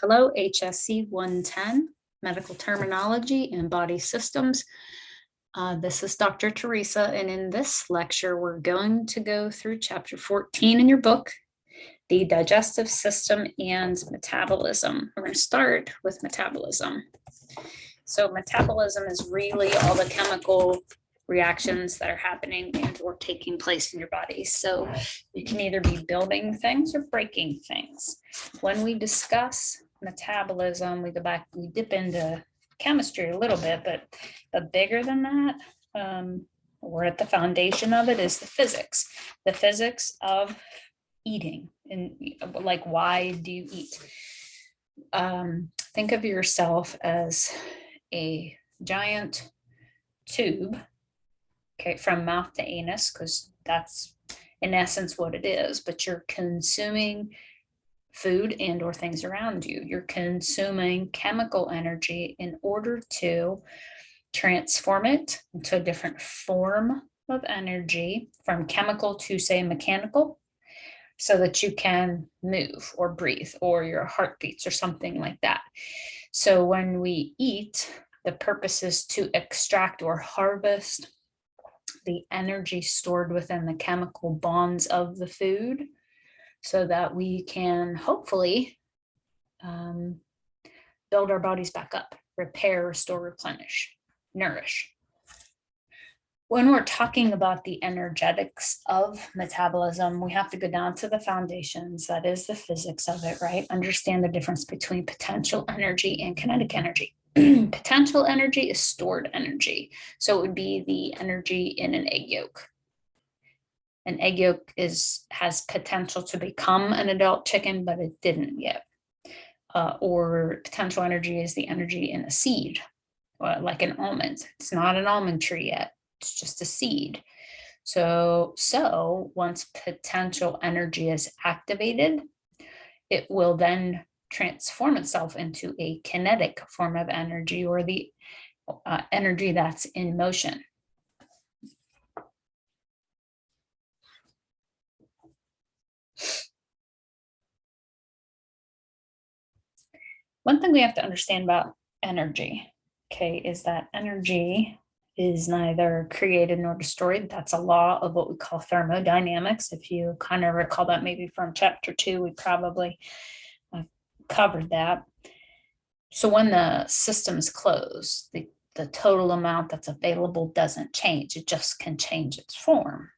Hello, HSC 110, Medical Terminology and Body Systems. This is Dr. Teresa, and in this lecture, we're going to go through chapter 14 in your book, the digestive system and metabolism. We're going to start with metabolism. So metabolism is really all the chemical reactions that are happening and or taking place in your body. So you can either be building things or breaking things. When we discuss metabolism, we go back, we dip into chemistry a little bit, but bigger than that, or at the foundation of it is the physics of eating, and like, why do you eat? Think of yourself as a giant tube, okay, from mouth to anus, because that's in essence what it is, but you're consuming food and or things around you. You're consuming chemical energy in order to transform it into a different form of energy, from chemical to, say, mechanical, so that you can move or breathe or your heart beats or something like that. So when we eat, the purpose is to extract or harvest the energy stored within the chemical bonds of the food, so that we can hopefully build our bodies back up, repair, restore, replenish, nourish. When we're talking about the energetics of metabolism, we have to go down to the foundations. That is the physics of it, right? Understand the difference between potential energy and kinetic energy. Potential energy is stored energy. So it would be the energy in an egg yolk. An egg yolk has potential to become an adult chicken, but it didn't yet. Or potential energy is the energy in a seed, like an almond. It's not an almond tree yet. It's just a seed. So once potential energy is activated, it will then transform itself into a kinetic form of energy, or the energy that's in motion. One thing we have to understand about energy, okay, is that energy is neither created nor destroyed. That's a law of what we call thermodynamics. If you kind of recall that maybe from chapter 2, we probably covered that. So when the system is closed, the total amount that's available doesn't change. It just can change its form.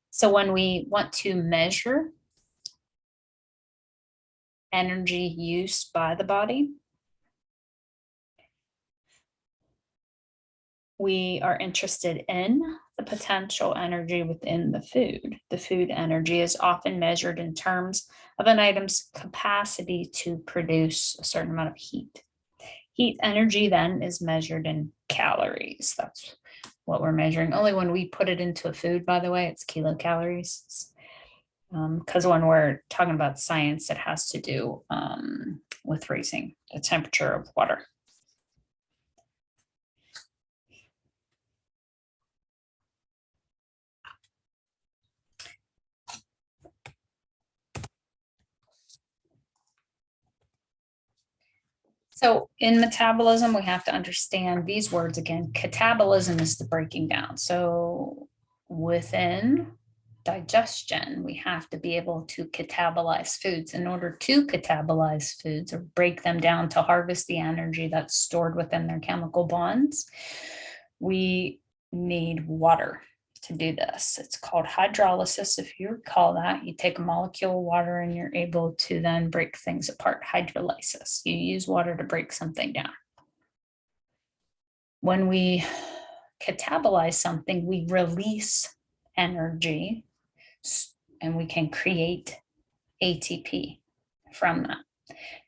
So when we want to measure energy use by the body, we are interested in the potential energy within the food. The food energy is often measured in terms of an item's capacity to produce a certain amount of heat. Heat energy then is measured in calories. That's what we're measuring. Only when we put it into a food, by the way, it's kilocalories. Because when we're talking about science, it has to do with raising the temperature of water. So in metabolism, we have to understand these words again. Catabolism is the breaking down. So within digestion, we have to be able to catabolize foods. In order to catabolize foods or break them down to harvest the energy that's stored within their chemical bonds, we need water to do this. It's called hydrolysis. If you recall that, you take a molecule of water and you're able to then break things apart. Hydrolysis. You use water to break something down. When we catabolize something, we release energy, and we can create ATP from that.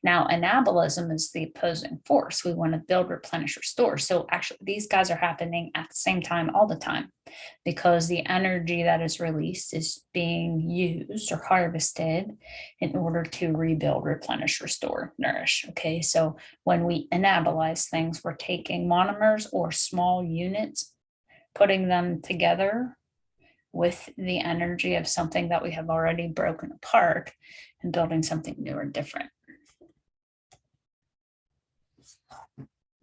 Now, anabolism is the opposing force. We want to build, replenish, restore. So actually, these guys are happening at the same time all the time, because the energy that is released is being used or harvested in order to rebuild, replenish, restore, nourish. Okay, so when we anabolize things, we're taking monomers or small units, putting them together with the energy of something that we have already broken apart and building something new or different.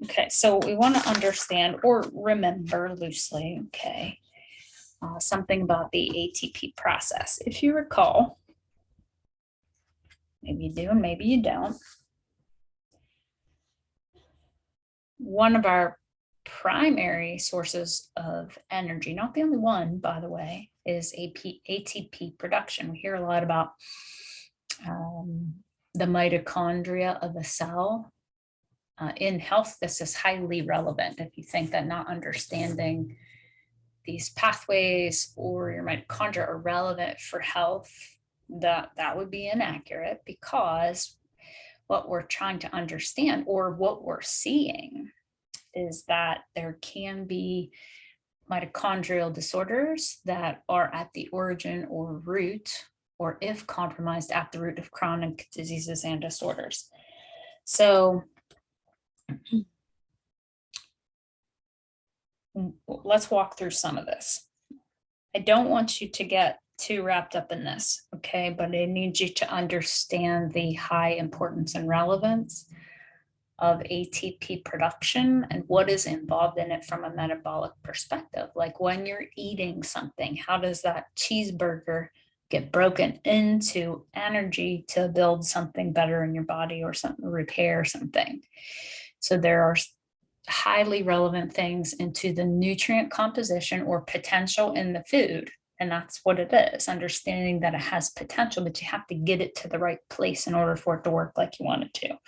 Okay, so we want to understand or remember loosely, okay, something about the ATP process. If you recall, maybe you do and maybe you don't, one of our primary sources of energy, not the only one, by the way, is ATP production. We hear a lot about the mitochondria of a cell. In health, this is highly relevant. If you think that not understanding these pathways or your mitochondria are relevant for health, that would be inaccurate, because what we're trying to understand or what we're seeing is that there can be mitochondrial disorders that are at the origin or root, or if compromised, at the root of chronic diseases and disorders. So let's walk through some of this. I don't want you to get too wrapped up in this, okay? But I need you to understand the high importance and relevance of ATP production and what is involved in it from a metabolic perspective. Like when you're eating something, how does that cheeseburger get broken into energy to build something better in your body or something, repair something? So there are highly relevant things into the nutrient composition or potential in the food. And that's what it is, understanding that it has potential, but you have to get it to the right place in order for it to work like you want it to.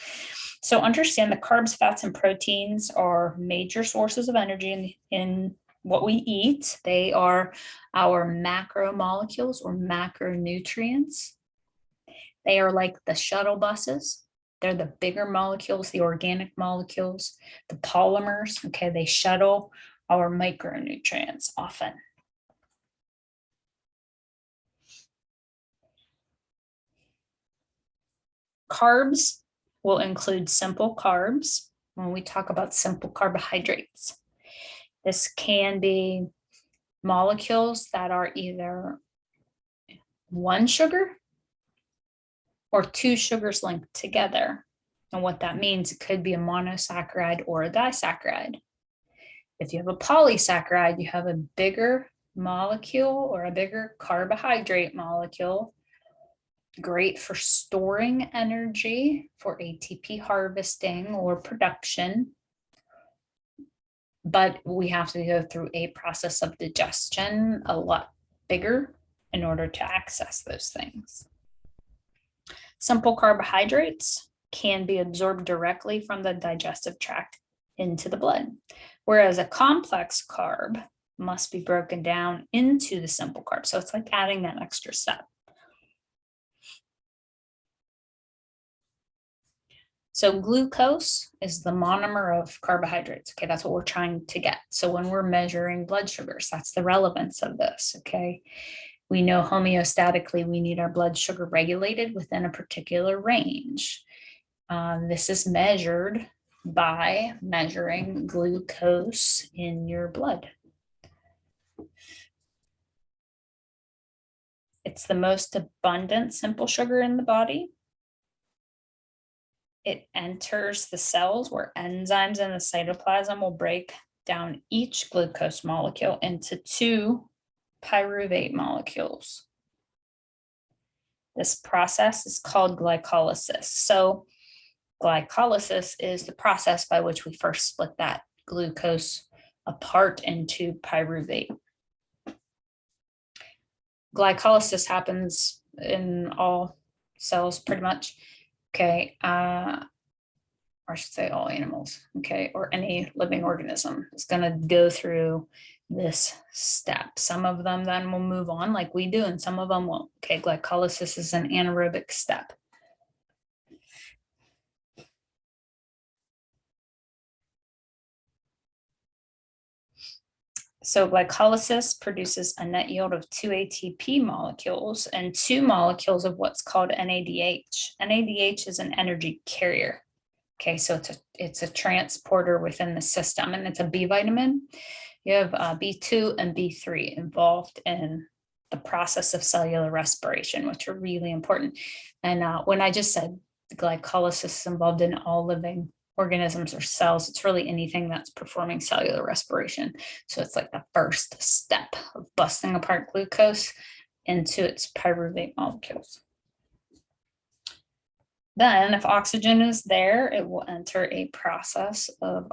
So understand that carbs, fats, and proteins are major sources of energy in what we eat. They are our macromolecules or macronutrients. They are like the shuttle buses. They're the bigger molecules, the organic molecules, the polymers. Okay, they shuttle our micronutrients often. Carbs will include simple carbs when we talk about simple carbohydrates. This can be molecules that are either one sugar or two sugars linked together. And what that means, it could be a monosaccharide or a disaccharide. If you have a polysaccharide, you have a bigger molecule or a bigger carbohydrate molecule, great for storing energy for ATP harvesting or production. But we have to go through a process of digestion a lot bigger in order to access those things. Simple carbohydrates can be absorbed directly from the digestive tract into the blood, whereas a complex carb must be broken down into the simple carb. So it's like adding that extra step. So glucose is the monomer of carbohydrates. Okay, that's what we're trying to get. So when we're measuring blood sugars, that's the relevance of this. Okay, we know homeostatically we need our blood sugar regulated within a particular range. This is measured by measuring glucose in your blood. It's the most abundant simple sugar in the body. It enters the cells where enzymes in the cytoplasm will break down each glucose molecule into two pyruvate molecules. This process is called glycolysis. So glycolysis is the process by which we first split that glucose apart into pyruvate. Glycolysis happens in all cells pretty much. Okay, or I should say all animals, okay, or any living organism is going to go through this step. Some of them then will move on like we do, and some of them won't. Okay, glycolysis is an anaerobic step. So glycolysis produces a net yield of 2 ATP molecules and 2 molecules of what's called NADH. NADH is an energy carrier. Okay, so it's a transporter within the system, and it's a B vitamin. You have B2 and B3 involved in the process of cellular respiration, which are really important. And when I just said glycolysis is involved in all living organisms or cells, it's really anything that's performing cellular respiration. So it's like the first step of busting apart glucose into its pyruvate molecules. Then if oxygen is there, it will enter a process of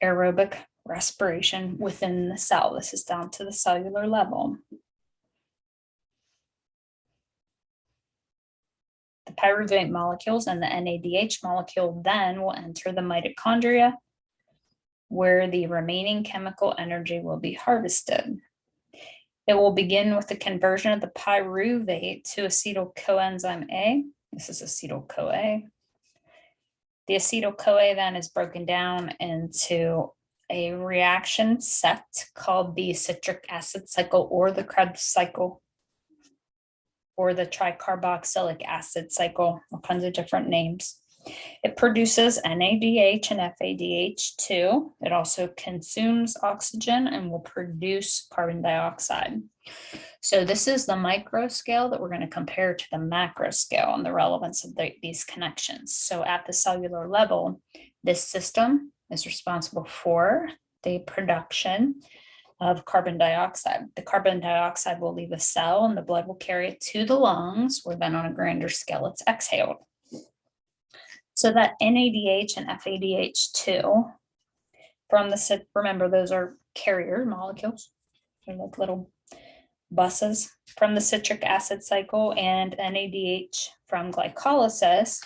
aerobic respiration within the cell. This is down to the cellular level. The pyruvate molecules and the NADH molecule then will enter the mitochondria, where the remaining chemical energy will be harvested. It will begin with the conversion of the pyruvate to acetyl coenzyme A. This is acetyl CoA. The acetyl CoA then is broken down into a reaction set called the citric acid cycle, or the Krebs cycle, or the tricarboxylic acid cycle, all kinds of different names. It produces NADH and FADH2. It also consumes oxygen and will produce carbon dioxide. So this is the micro scale that we're going to compare to the macro scale and the relevance of these connections. So at the cellular level, this system is responsible for the production of carbon dioxide. The carbon dioxide will leave a cell and the blood will carry it to the lungs, where then on a grander scale it's exhaled. So that NADH and FADH2 from the, remember those are carrier molecules, they're like little buses from the citric acid cycle, and NADH from glycolysis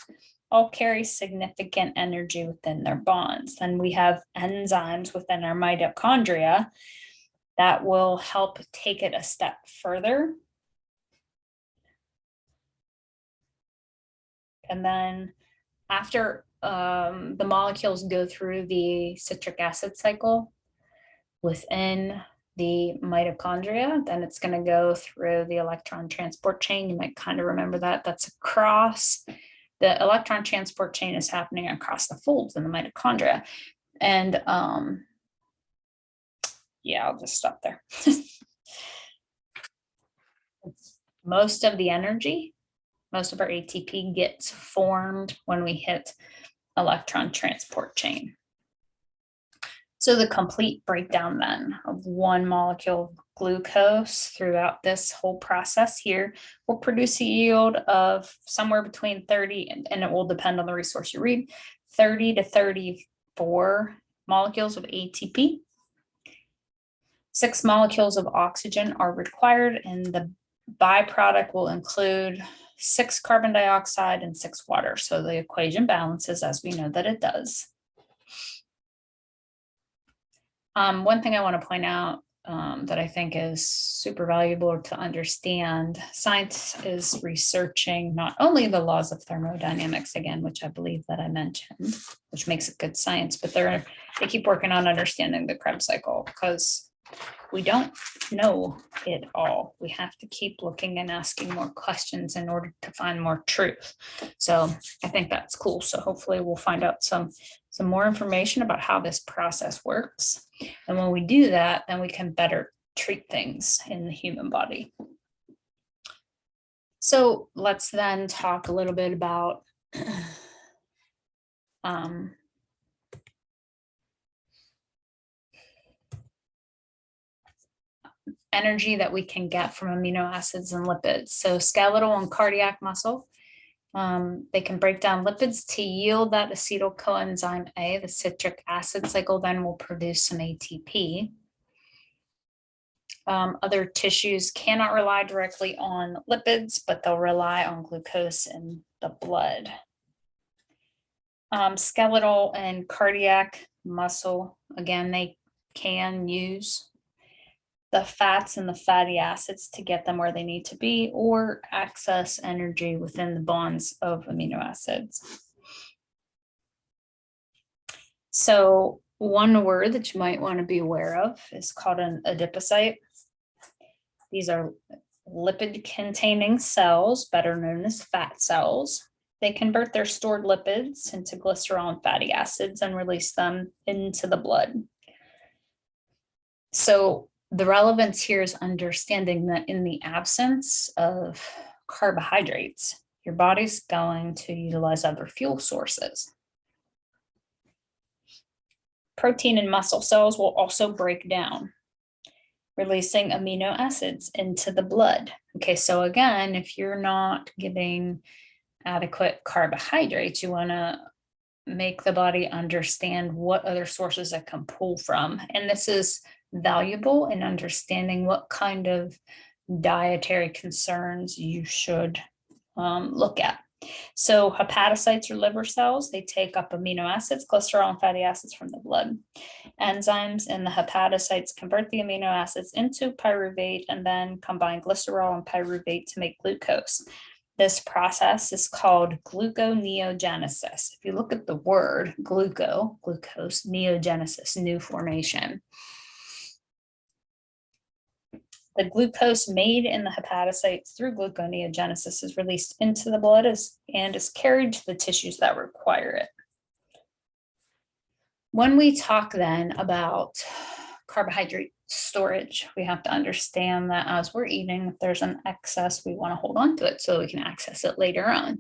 all carry significant energy within their bonds. Then we have enzymes within our mitochondria that will help take it a step further. And then after the molecules go through the citric acid cycle within the mitochondria, then it's going to go through the electron transport chain. You might kind of remember that. That's across the electron transport chain is happening across the folds in the mitochondria. And yeah, I'll just stop there. Most of the energy, most of our ATP gets formed when we hit electron transport chain. So the complete breakdown then of one molecule of glucose throughout this whole process here will produce a yield of somewhere between 30, and it will depend on the resource you read, 30 to 34 molecules of ATP. 6 molecules of oxygen are required, and the byproduct will include 6 carbon dioxide and 6 water. So the equation balances as we know that it does. One thing I want to point out that I think is super valuable to understand, science is researching not only the laws of thermodynamics again, which I believe that I mentioned, which makes it good science, but they keep working on understanding the Krebs cycle, because we don't know it all. We have to keep looking and asking more questions in order to find more truth. So I think that's cool. So hopefully we'll find out some more information about how this process works. And when we do that, then we can better treat things in the human body. So let's then talk a little bit about energy that we can get from amino acids and lipids. So skeletal and cardiac muscle, they can break down lipids to yield that acetyl coenzyme A. The citric acid cycle then will produce some ATP. Other tissues cannot rely directly on lipids, but they'll rely on glucose in the blood. Skeletal and cardiac muscle, again, they can use the fats and the fatty acids to get them where they need to be, or access energy within the bonds of amino acids. So one word that you might want to be aware of is called an adipocyte. These are lipid-containing cells, better known as fat cells. They convert their stored lipids into glycerol and fatty acids and release them into the blood. So The relevance here is understanding that in the absence of carbohydrates, your body's going to utilize other fuel sources. Protein in muscle cells will also break down, releasing amino acids into the blood. Okay, so again, if you're not getting adequate carbohydrates, you want to make the body understand what other sources it can pull from. And this is valuable in understanding what kind of dietary concerns you should look at. So hepatocytes or liver cells, they take up amino acids, cholesterol, and fatty acids from the blood. Enzymes in the hepatocytes convert the amino acids into pyruvate and then combine glycerol and pyruvate to make glucose. This process is called gluconeogenesis. If you look at the word glucose, neogenesis, new formation. The glucose made in the hepatocytes through gluconeogenesis is released into the blood and is carried to the tissues that require it. When we talk then about carbohydrate storage, we have to understand that as we're eating, if there's an excess, we want to hold on to it so we can access it later on.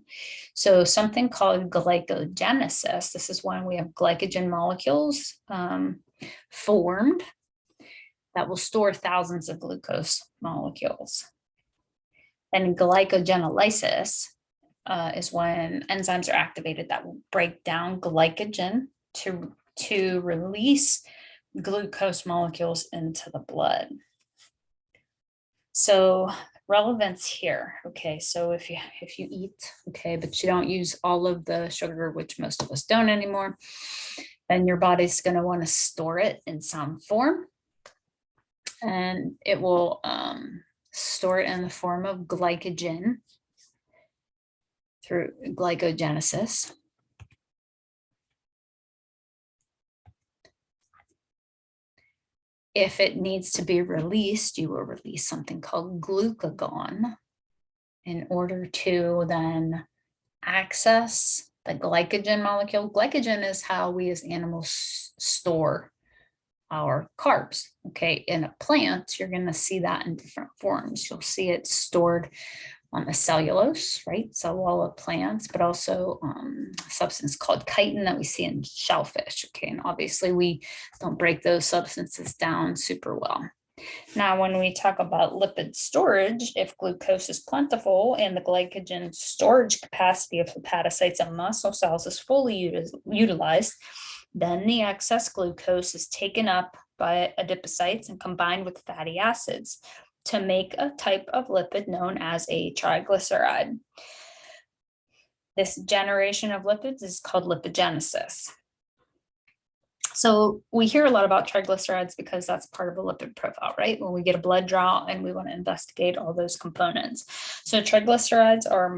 So something called glycogenesis, this is when we have glycogen molecules formed that will store thousands of glucose molecules. And glycogenolysis is when enzymes are activated that will break down glycogen to release glucose molecules into the blood. So relevance here. Okay, so if you eat, okay, but you don't use all of the sugar, which most of us don't anymore, then your body's going to want to store it in some form. And it will store it in the form of glycogen through glycogenesis. If it needs to be released, you will release something called glucagon in order to then access the glycogen molecule. Glycogen is how we as animals store our carbs. Okay, in a plant, you're going to see that in different forms. You'll see it stored on the cellulose, right? Cell wall of plants, but also a substance called chitin that we see in shellfish. Okay, and obviously we don't break those substances down super well. Now, when we talk about lipid storage, if glucose is plentiful and the glycogen storage capacity of hepatocytes and muscle cells is fully utilized, then the excess glucose is taken up by adipocytes and combined with fatty acids to make a type of lipid known as a triglyceride. This generation of lipids is called lipogenesis. So we hear a lot about triglycerides because that's part of a lipid profile, right? When we get a blood draw and we want to investigate all those components. So triglycerides are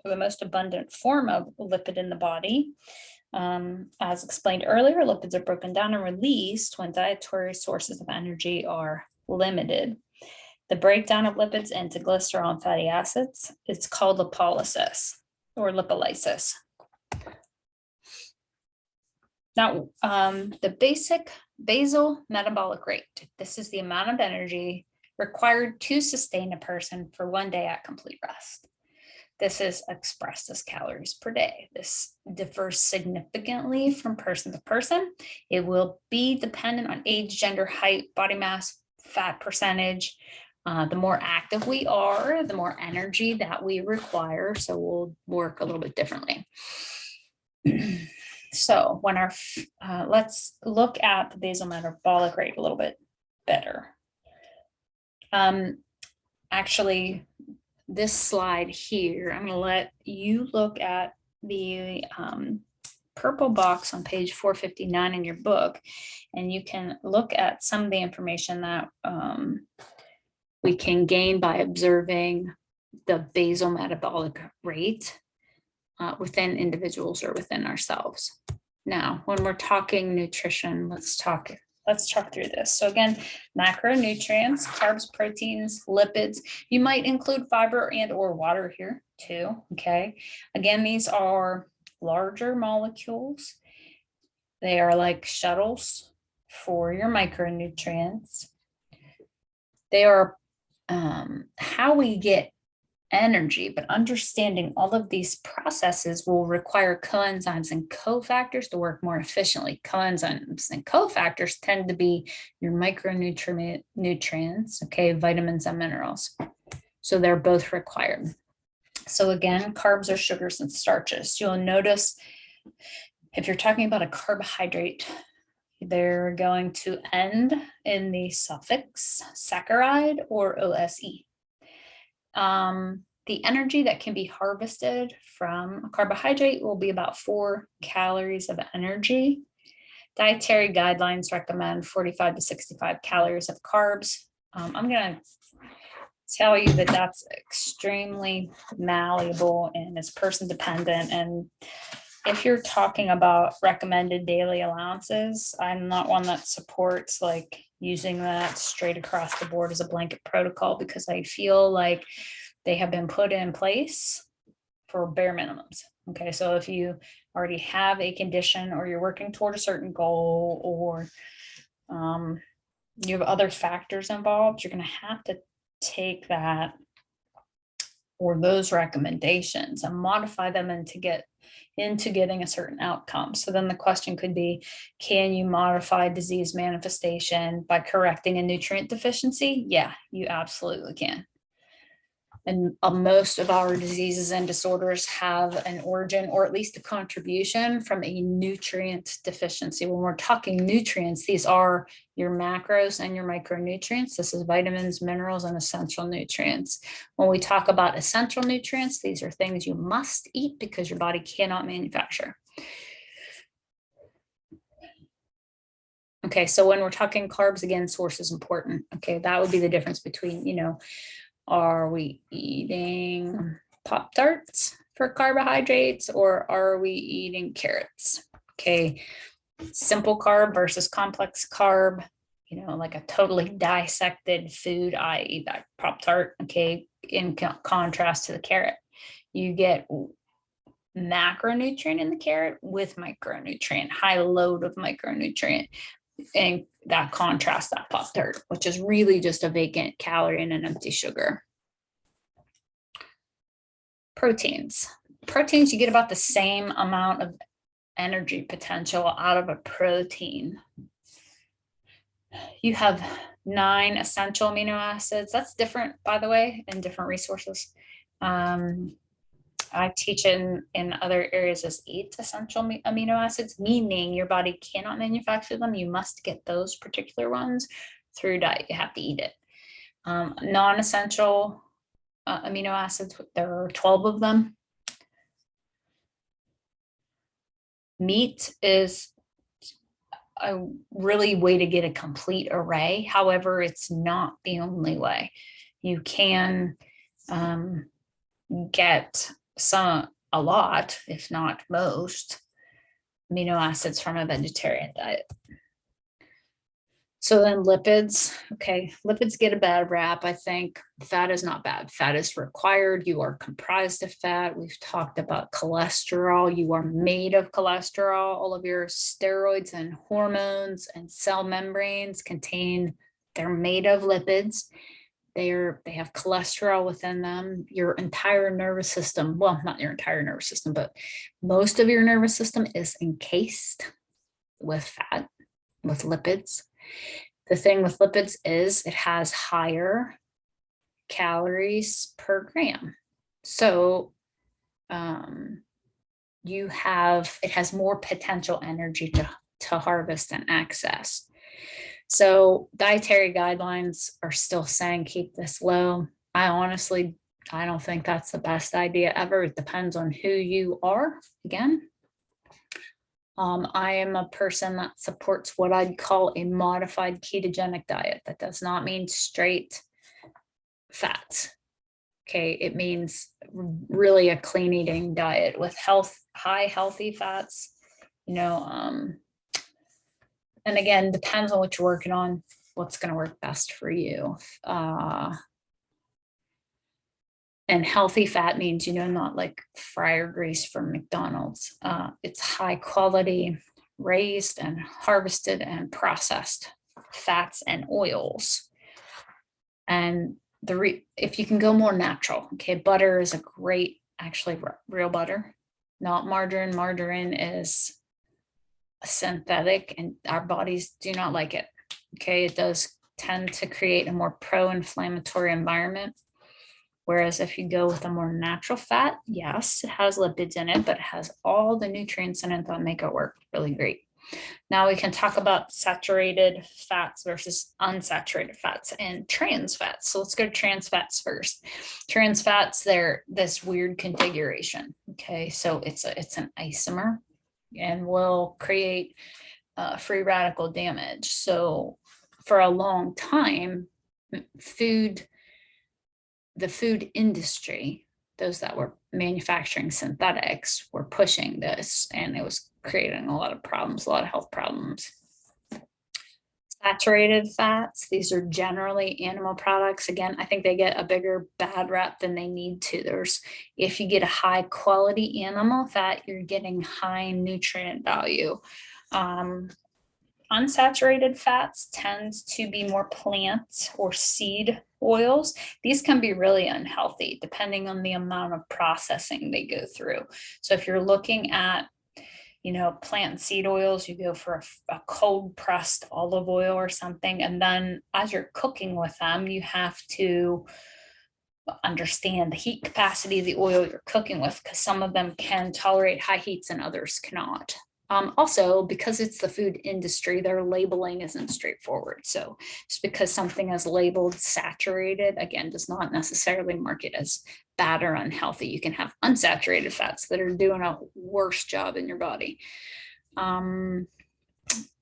the most abundant form of lipid in the body. As explained earlier, lipids are broken down and released when dietary sources of energy are limited. The breakdown of lipids into glycerol and fatty acids is called lipolysis or lipolysis. Now, the basic basal metabolic rate, this is the amount of energy required to sustain a person for 1 day at complete rest. This is expressed as calories per day. This differs significantly from person to person. It will be dependent on age, gender, height, body mass, fat percentage. The more active we are, the more energy that we require. So we'll work a little bit differently. So when let's look at the basal metabolic rate a little bit better. Actually, this slide here, I'm going to let you look at the purple box on page 459 in your book, and you can look at some of the information that we can gain by observing the basal metabolic rate within individuals or within ourselves. Now, when we're talking nutrition, let's talk through this. So again, macronutrients, carbs, proteins, lipids. You might include fiber and or water here too, okay? Again, these are larger molecules. They are like shuttles for your micronutrients. They are how we get energy, but understanding all of these processes will require coenzymes and cofactors to work more efficiently. Coenzymes and cofactors tend to be your micronutrients, okay, vitamins and minerals. So they're both required. So again, carbs are sugars and starches. You'll notice if you're talking about a carbohydrate, they're going to end in the suffix saccharide or OSE. The energy that can be harvested from a carbohydrate will be about 4 calories of energy. Dietary guidelines recommend 45 to 65 calories of carbs. I'm going to tell you that that's extremely malleable and is person dependent. And if you're talking about recommended daily allowances, I'm not one that supports like using that straight across the board as a blanket protocol, because I feel like they have been put in place for bare minimums. Okay, so if you already have a condition or you're working toward a certain goal, or you have other factors involved, you're going to have to take that or those recommendations and modify them into getting a certain outcome. So then the question could be, can you modify disease manifestation by correcting a nutrient deficiency? Yeah, you absolutely can. And most of our diseases and disorders have an origin, or at least a contribution, from a nutrient deficiency. When we're talking nutrients, these are your macros and your micronutrients. This is vitamins, minerals, and essential nutrients. When we talk about essential nutrients, these are things you must eat because your body cannot manufacture. Okay, so when we're talking carbs, again, source is important. Okay, that would be the difference between, are we eating Pop-Tarts for carbohydrates, or are we eating carrots? Okay, simple carb versus complex carb, like a totally dissected food, i.e. that Pop-Tart, okay, in contrast to the carrot. You get macronutrient in the carrot with micronutrient, high load of micronutrient. And that contrasts that Pop-Tart, which is really just a vacant calorie and an empty sugar. Proteins, you get about the same amount of energy potential out of a protein. You have 9 essential amino acids. That's different, by the way, in different resources. I teach in other areas as 8 essential amino acids, meaning your body cannot manufacture them. You must get those particular ones through diet. You have to eat it. Non-essential amino acids, there are 12 of them. Meat is a really way to get a complete array. However, it's not the only way. You can get a lot, if not most, amino acids from a vegetarian diet. So then lipids, okay, lipids get a bad rap. I think fat is not bad. Fat is required. You are comprised of fat. We've talked about cholesterol. You are made of cholesterol. All of your steroids and hormones and cell membranes they're made of lipids. They have cholesterol within them. Your entire nervous system, well, not your entire nervous system, but most of your nervous system is encased with fat, with lipids. The thing with lipids is it has higher calories per gram. So it has more potential energy to harvest and access. So dietary guidelines are still saying keep this low. I don't think that's the best idea ever. It depends on who you are. Again, I am a person that supports what I'd call a modified ketogenic diet. That does not mean straight fats. Okay, it means really a clean eating diet with high healthy fats, and again, depends on what you're working on, what's going to work best for you. And healthy fat means, not like fryer grease from McDonald's. It's high quality, raised and harvested and processed fats and oils. And if you can go more natural, okay, butter is a great, actually real butter, not margarine. Margarine is synthetic and our bodies do not like it. Okay, it does tend to create a more pro-inflammatory environment. Whereas if you go with a more natural fat, yes, it has lipids in it, but it has all the nutrients in it that make it work really great. Now we can talk about saturated fats versus unsaturated fats and trans fats. So let's go to trans fats first. Trans fats, they're this weird configuration. Okay, so it's an isomer and will create free radical damage. So for a long time, the food industry, those that were manufacturing synthetics, were pushing this, and it was creating a lot of problems, a lot of health problems. Saturated fats, these are generally animal products. Again, I think they get a bigger bad rap than they need to. If you get a high quality animal fat, you're getting high nutrient value. Unsaturated fats tends to be more plant or seed oils. These can be really unhealthy depending on the amount of processing they go through. So if you're looking at, plant and seed oils, you go for a cold pressed olive oil or something. And then as you're cooking with them, you have to understand the heat capacity of the oil you're cooking with, because some of them can tolerate high heats and others cannot. Also, because it's the food industry, their labeling isn't straightforward. So just because something is labeled saturated, again, does not necessarily mark it as bad or unhealthy. You can have unsaturated fats that are doing a worse job in your body. And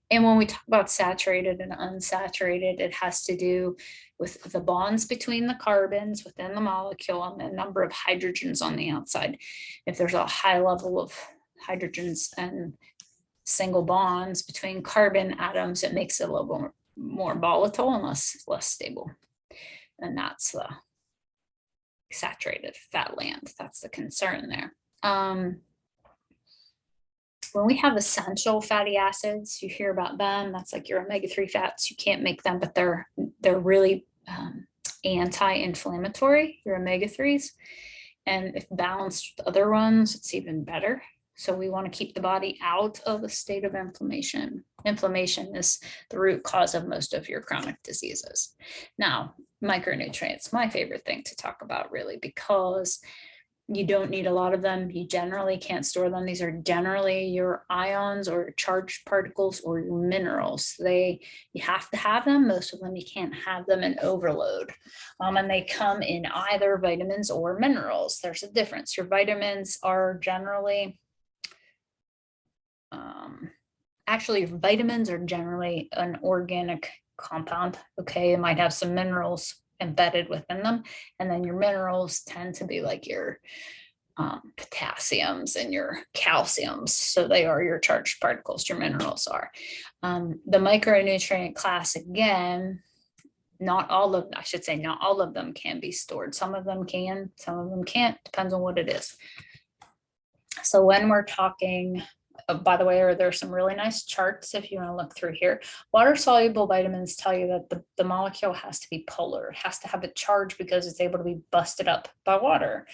when we talk about saturated and unsaturated, it has to do with the bonds between the carbons within the molecule and the number of hydrogens on the outside. If there's a high level of hydrogens and single bonds between carbon atoms, it makes it a little more volatile and less stable. And that's the saturated fat land. That's the concern there. When we have essential fatty acids, you hear about them. That's like your omega-3 fats. You can't make them, but they're really anti-inflammatory, your omega-3s. And if balanced with other ones, it's even better. So we want to keep the body out of a state of inflammation. Inflammation is the root cause of most of your chronic diseases. Now, micronutrients, my favorite thing to talk about, really, because you don't need a lot of them. You generally can't store them. These are generally your ions or charged particles or your minerals. You have to have them. Most of them you can't have them in overload. And they come in either vitamins or minerals. There's a difference. Your vitamins are generally actually, vitamins are generally an organic compound. Okay, it might have some minerals embedded within them, and then your minerals tend to be like your potassiums and your calciums. So they are your charged particles. Your minerals are the micronutrient class. Again, not all of them can be stored. Some of them can, some of them can't. Depends on what it is. So when we're talking, by the way, there's some really nice charts if you want to look through here. Water soluble vitamins tell you that the molecule has to be polar. It has to have a charge because it's able to be busted up by water.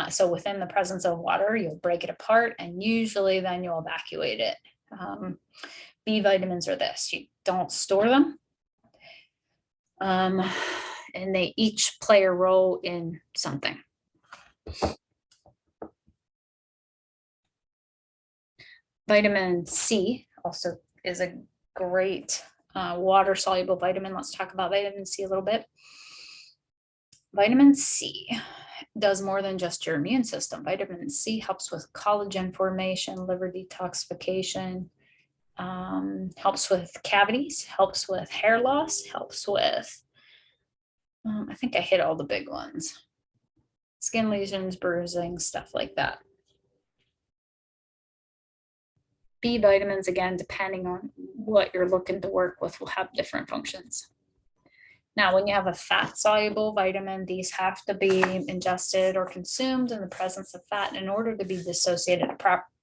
So within the presence of water, you'll break it apart, and usually then you'll evacuate it. B vitamins are this. You don't store them. And they each play a role in something. Vitamin C also is a great water-soluble vitamin. Let's talk about vitamin C a little bit. Vitamin C does more than just your immune system. Vitamin C helps with collagen formation, liver detoxification, helps with cavities, helps with hair loss, helps with, I think I hit all the big ones. Skin lesions, bruising, stuff like that. B vitamins, again, depending on what you're looking to work with, will have different functions. Now, when you have a fat-soluble vitamin, these have to be ingested or consumed in the presence of fat in order to be dissociated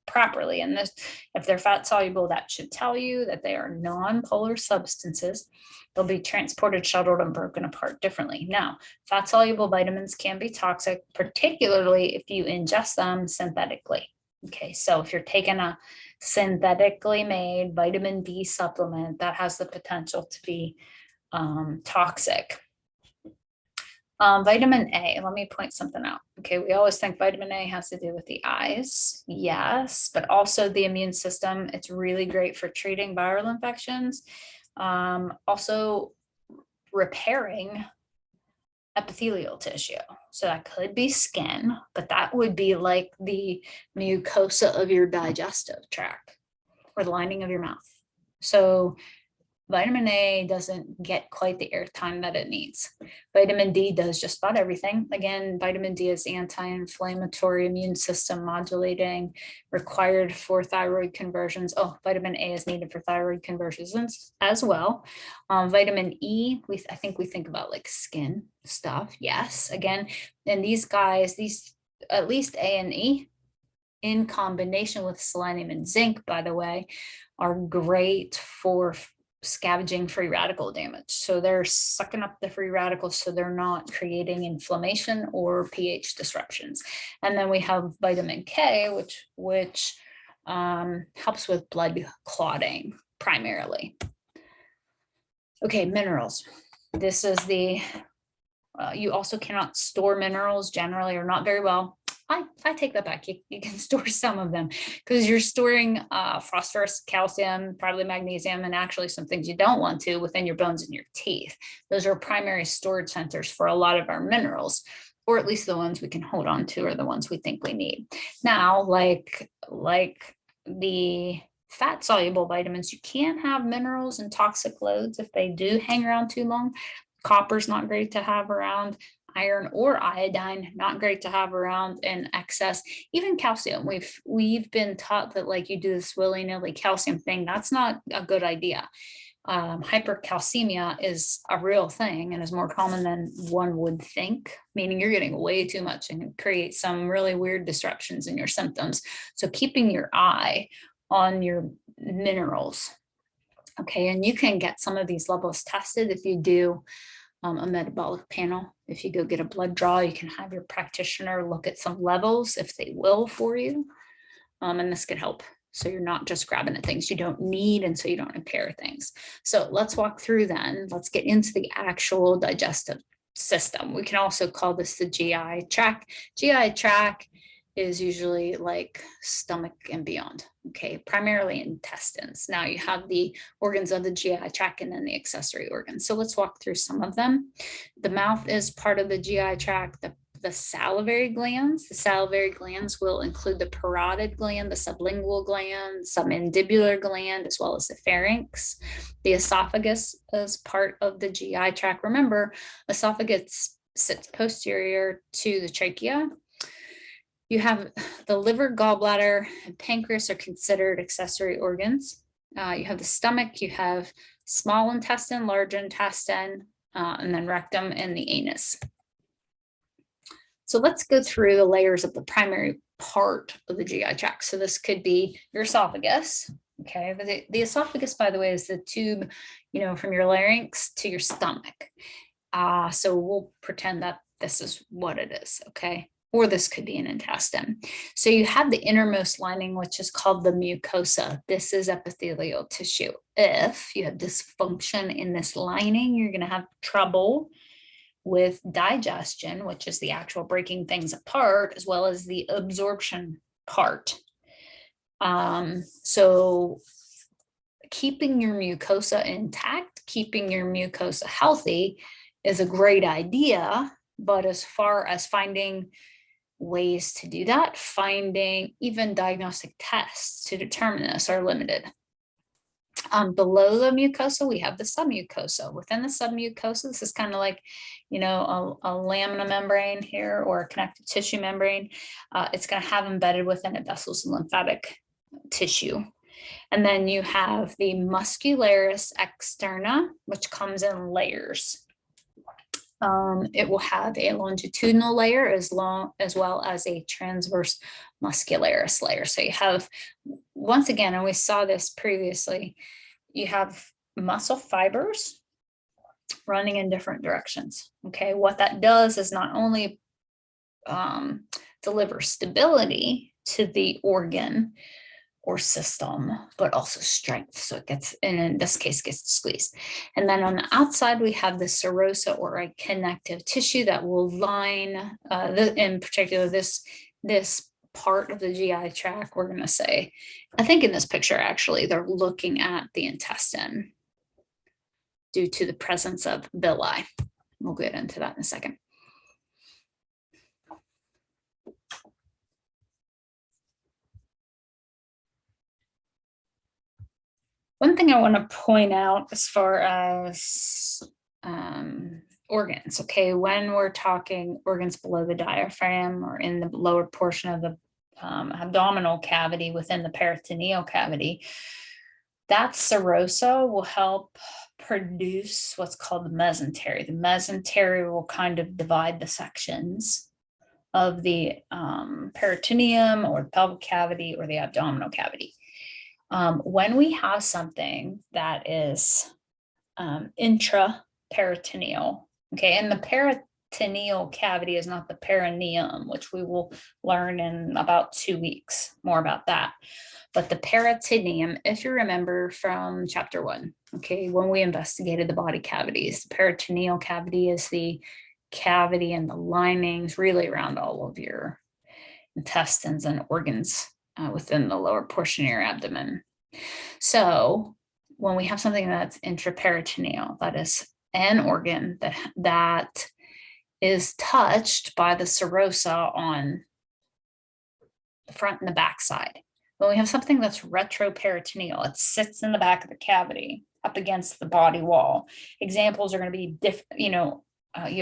properly. And this, if they're fat soluble, that should tell you that they are non-polar substances. They'll be transported, shuttled, and broken apart differently. Now, fat soluble vitamins can be toxic, particularly if you ingest them synthetically. Okay, so if you're taking a synthetically made vitamin D supplement, that has the potential to be toxic. Vitamin A, let me point something out. Okay, we always think vitamin A has to do with the eyes. Yes, but also the immune system. It's really great for treating viral infections. Also repairing epithelial tissue. So that could be skin, but that would be like the mucosa of your digestive tract or the lining of your mouth. So vitamin A doesn't get quite the airtime that it needs. Vitamin D does just about everything. Again, vitamin D is anti-inflammatory, immune system modulating, required for thyroid conversions. Oh, vitamin A is needed for thyroid conversions as well. Vitamin E, I think we think about like skin stuff. Yes, again, and these guys, these at least A and E, in combination with selenium and zinc, by the way, are great for scavenging free radical damage. So they're sucking up the free radicals so they're not creating inflammation or pH disruptions. And then we have vitamin K, which helps with blood clotting primarily. Okay, minerals. This is the, you also cannot store minerals generally, or not very well. I take that back. You can store some of them because you're storing phosphorus, calcium, probably magnesium, and actually some things you don't want to within your bones and your teeth. Those are primary storage centers for a lot of our minerals, or at least the ones we can hold on to or the ones we think we need. Now, like the fat soluble vitamins, you can have minerals and toxic loads if they do hang around too long. Copper's not great to have around. Iron or iodine, not great to have around in excess. Even calcium, we've been taught that like you do this willy-nilly calcium thing. That's not a good idea. Hypercalcemia is a real thing and is more common than one would think, meaning you're getting way too much and create some really weird disruptions in your symptoms. So keeping your eye on your minerals. Okay, and you can get some of these levels tested if you do a metabolic panel. If you go get a blood draw, you can have your practitioner look at some levels if they will for you. And this can help. So you're not just grabbing at things you don't need and so you don't impair things. So let's walk through then. Let's get into the actual digestive system. We can also call this the GI tract. GI tract is usually like stomach and beyond, okay, primarily intestines. Now you have the organs of the GI tract and then the accessory organs. So let's walk through some of them. The mouth is part of the GI tract. The salivary glands. The salivary glands will include the parotid gland, the sublingual gland, submandibular gland, as well as the pharynx. The esophagus is part of the GI tract. Remember, esophagus sits posterior to the trachea. You have the liver, gallbladder, and pancreas are considered accessory organs. You have the stomach, you have small intestine, large intestine, and then rectum and the anus. So let's go through the layers of the primary part of the GI tract. So this could be your esophagus. Okay, the esophagus, by the way, is the tube, from your larynx to your stomach. So we'll pretend that this is what it is, okay? Or this could be an intestine. So you have the innermost lining, which is called the mucosa. This is epithelial tissue. If you have dysfunction in this lining, you're going to have trouble with digestion, which is the actual breaking things apart, as well as the absorption part. So keeping your mucosa intact, keeping your mucosa healthy is a great idea, but as far as finding ways to do that, finding even diagnostic tests to determine this are limited. Below the mucosa, we have the submucosa. Within the submucosa, this is kind of like, a lamina membrane here or a connective tissue membrane. It's going to have embedded within it vessels and lymphatic tissue. And then you have the muscularis externa, which comes in layers. It will have a longitudinal layer as well as a transverse muscularis layer. So you have, once again, and we saw this previously, you have muscle fibers running in different directions. Okay, what that does is not only deliver stability to the organ or system, but also strength. So it gets, and in this case, gets squeezed. And then on the outside, we have the serosa, or a connective tissue that will line, in particular, this part of the GI tract. We're going to say, I think in this picture, actually, they're looking at the intestine due to the presence of villi. We'll get into that in a second. One thing I want to point out as far as organs, okay, when we're talking organs below the diaphragm or in the lower portion of the abdominal cavity within the peritoneal cavity, that serosa will help produce what's called the mesentery. The mesentery will kind of divide the sections of the peritoneum or the pelvic cavity or the abdominal cavity. When we have something that is intraperitoneal, okay, and the peritoneal cavity is not the perineum, which we will learn in about 2 weeks more about that. But the peritoneum, if you remember from chapter 1, okay, when we investigated the body cavities, the peritoneal cavity is the cavity and the linings really around all of your intestines and organs within the lower portion of your abdomen. So when we have something that's intraperitoneal, that is an organ that is touched by the serosa on the front and the back side. When we have something that's retroperitoneal, it sits in the back of the cavity up against the body wall. Examples are going to be different, you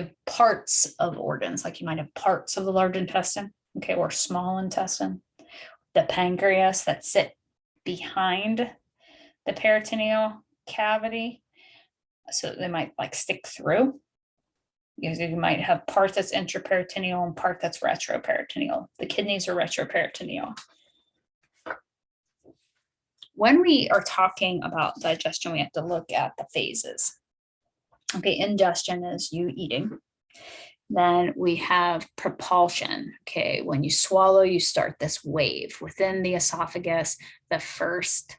have parts of organs, like you might have parts of the large intestine, okay, or small intestine, the pancreas that sit behind the peritoneal cavity. So they might like stick through. You might have part that's intraperitoneal and part that's retroperitoneal. The kidneys are retroperitoneal. When we are talking about digestion, we have to look at the phases. Okay, ingestion is you eating. Then we have propulsion. Okay, when you swallow, you start this wave within the esophagus. The first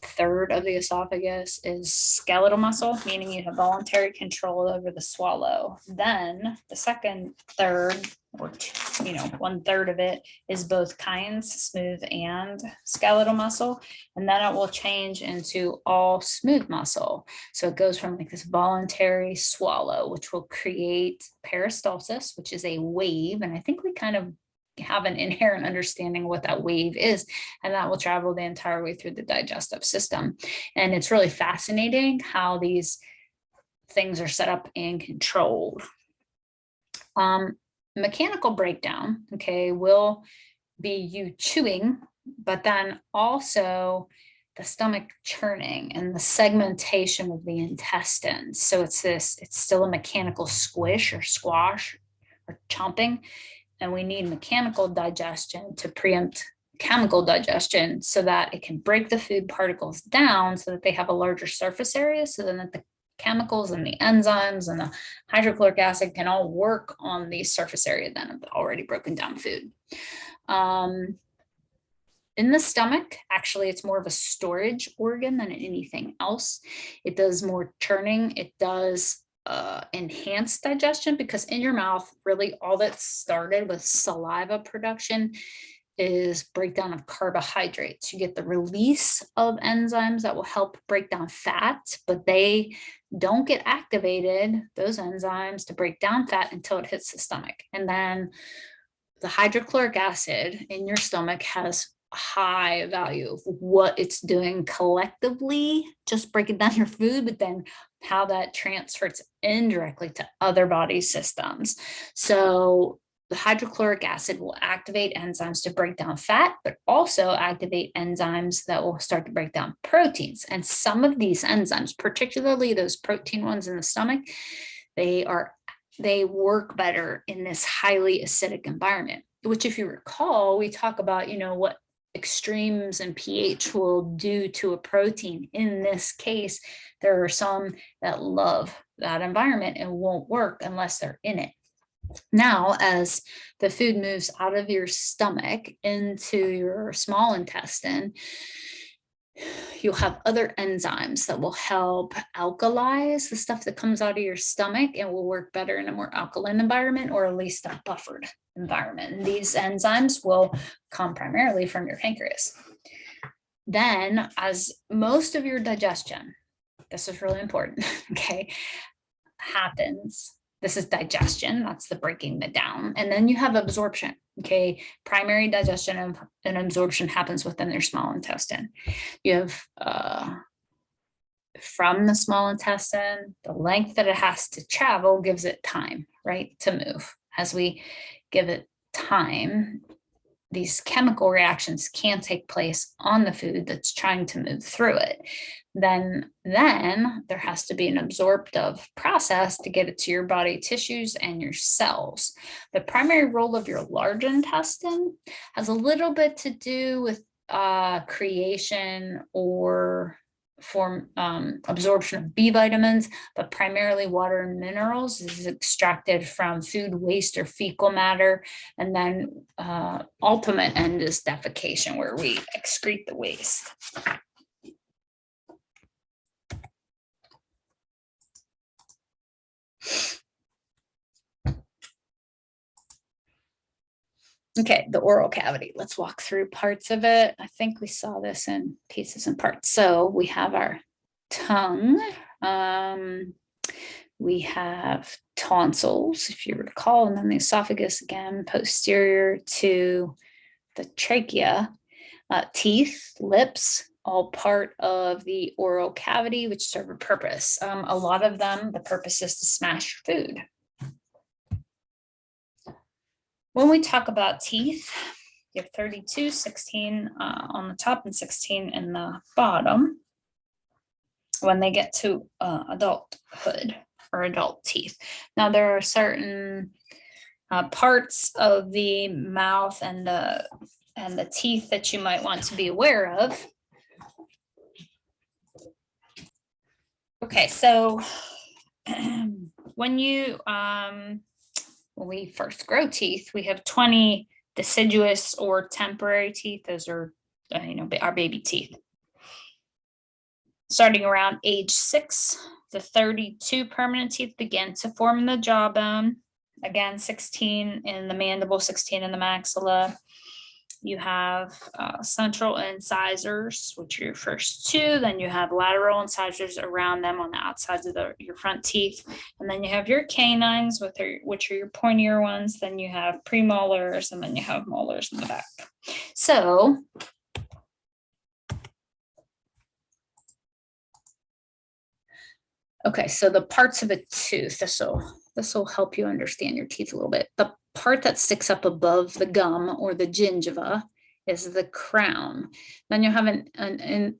third of the esophagus is skeletal muscle, meaning you have voluntary control over the swallow. Then the second third, or 1/3 of it, is both kinds, smooth and skeletal muscle. And then it will change into all smooth muscle. So it goes from like this voluntary swallow, which will create peristalsis, which is a wave. And I think we kind of have an inherent understanding of what that wave is, and that will travel the entire way through the digestive system. And it's really fascinating how these things are set up and controlled. Mechanical breakdown, okay, will be you chewing, but then also the stomach churning and the segmentation of the intestines. So it's still a mechanical squish or squash or chomping. And we need mechanical digestion to preempt chemical digestion so that it can break the food particles down so that they have a larger surface area, so then that the chemicals and the enzymes and the hydrochloric acid can all work on the surface area then of the already broken down food. In the stomach, actually, it's more of a storage organ than anything else. It does more churning. It does enhanced digestion, because in your mouth, really all that started with saliva production is breakdown of carbohydrates. You get the release of enzymes that will help break down fat, but they don't get activated, those enzymes, to break down fat until it hits the stomach. And then the hydrochloric acid in your stomach has high value of what it's doing collectively, just breaking down your food, but then how that transfers indirectly to other body systems. So the hydrochloric acid will activate enzymes to break down fat, but also activate enzymes that will start to break down proteins. And some of these enzymes, particularly those protein ones in the stomach, they are they work better in this highly acidic environment, which if you recall, we talk about, what extremes in pH will do to a protein. In this case, there are some that love that environment and won't work unless they're in it. Now, as the food moves out of your stomach into your small intestine, you'll have other enzymes that will help alkalize the stuff that comes out of your stomach and will work better in a more alkaline environment, or at least a buffered environment. And these enzymes will come primarily from your pancreas. Then, as most of your digestion, this is really important, okay, happens. This is digestion, that's the breaking it down. And then you have absorption, okay? Primary digestion and absorption happens within your small intestine. You have from the small intestine, the length that it has to travel gives it time, right, to move. As we give it time, these chemical reactions can take place on the food that's trying to move through it. Then there has to be an absorptive process to get it to your body tissues and your cells. The primary role of your large intestine has a little bit to do with creation or absorption of B vitamins, but primarily water and minerals is extracted from food waste or fecal matter. And then ultimate end is defecation, where we excrete the waste. Okay, the oral cavity. Let's walk through parts of it. I think we saw this in pieces and parts. So we have our tongue. We have tonsils, if you recall, and then the esophagus again, posterior to the trachea. Teeth, lips, all part of the oral cavity, which serve a purpose. A lot of them, the purpose is to smash food. When we talk about teeth, you have 32, 16 on the top and 16 in the bottom when they get to adulthood or adult teeth. Now, there are certain parts of the mouth and the teeth that you might want to be aware of. Okay, so when we first grow teeth, we have 20 deciduous or temporary teeth. Those are, our baby teeth. Starting around age 6, the 32 permanent teeth begin to form the jawbone. Again, 16 in the mandible, 16 in the maxilla. You have central incisors, which are your first 2. Then you have lateral incisors around them on the outsides of your front teeth. And then you have your canines, which are your pointier ones. Then you have premolars, and then you have molars in the back. So okay, so the parts of a tooth, this will help you understand your teeth a little bit. The part that sticks up above the gum or the gingiva is the crown. Then you have a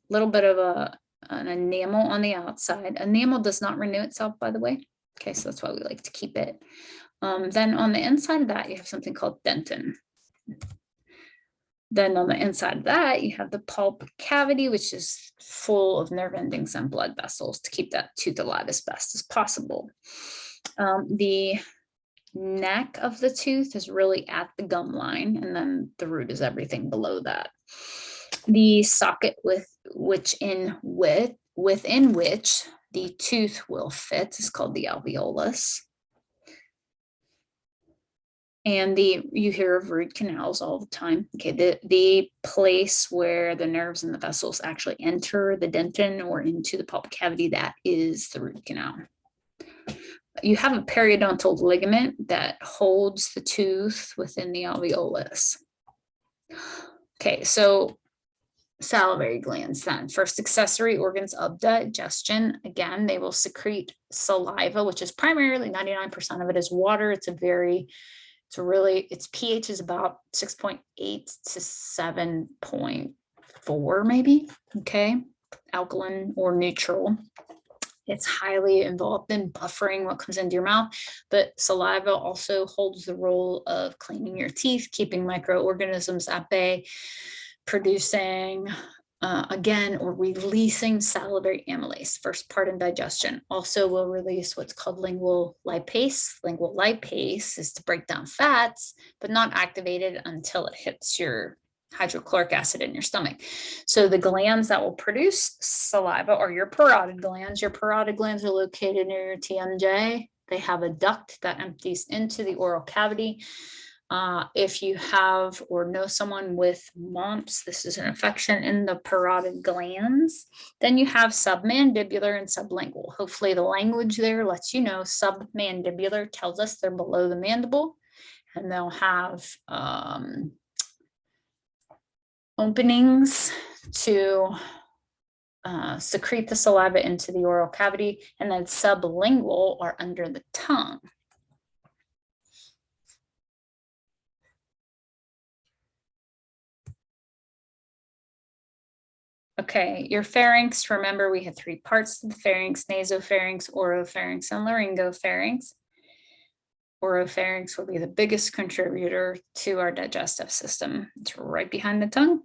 little bit of an enamel on the outside. Enamel does not renew itself, by the way. Okay, so that's why we like to keep it. Then on the inside of that, you have something called dentin. Then on the inside of that, you have the pulp cavity, which is full of nerve endings and blood vessels to keep that tooth alive as best as possible. The neck of the tooth is really at the gum line, and then the root is everything below that. The socket within which the tooth will fit is called the alveolus. And you hear of root canals all the time. Okay, the place where the nerves and the vessels actually enter the dentin or into the pulp cavity, that is the root canal. You have a periodontal ligament that holds the tooth within the alveolus. Okay, so salivary glands then. First accessory organs of digestion. Again, they will secrete saliva, which is primarily 99% of it is water. Its pH is about 6.8 to 7.4 maybe, okay, alkaline or neutral. It's highly involved in buffering what comes into your mouth, but saliva also holds the role of cleaning your teeth, keeping microorganisms at bay, producing, again, or releasing salivary amylase, first part in digestion. Also will release what's called lingual lipase. Lingual lipase is to break down fats, but not activated until it hits your hydrochloric acid in your stomach. So the glands that will produce saliva are your parotid glands. Your parotid glands are located near your TMJ. They have a duct that empties into the oral cavity. If you have or know someone with mumps, this is an infection in the parotid glands, then you have submandibular and sublingual. Hopefully the language there lets you know. Submandibular tells us they're below the mandible, and they'll have openings to secrete the saliva into the oral cavity, and then sublingual are under the tongue. Okay, your pharynx, remember we had three parts to the pharynx: nasopharynx, oropharynx, and laryngopharynx. Oropharynx will be the biggest contributor to our digestive system. It's right behind the tongue.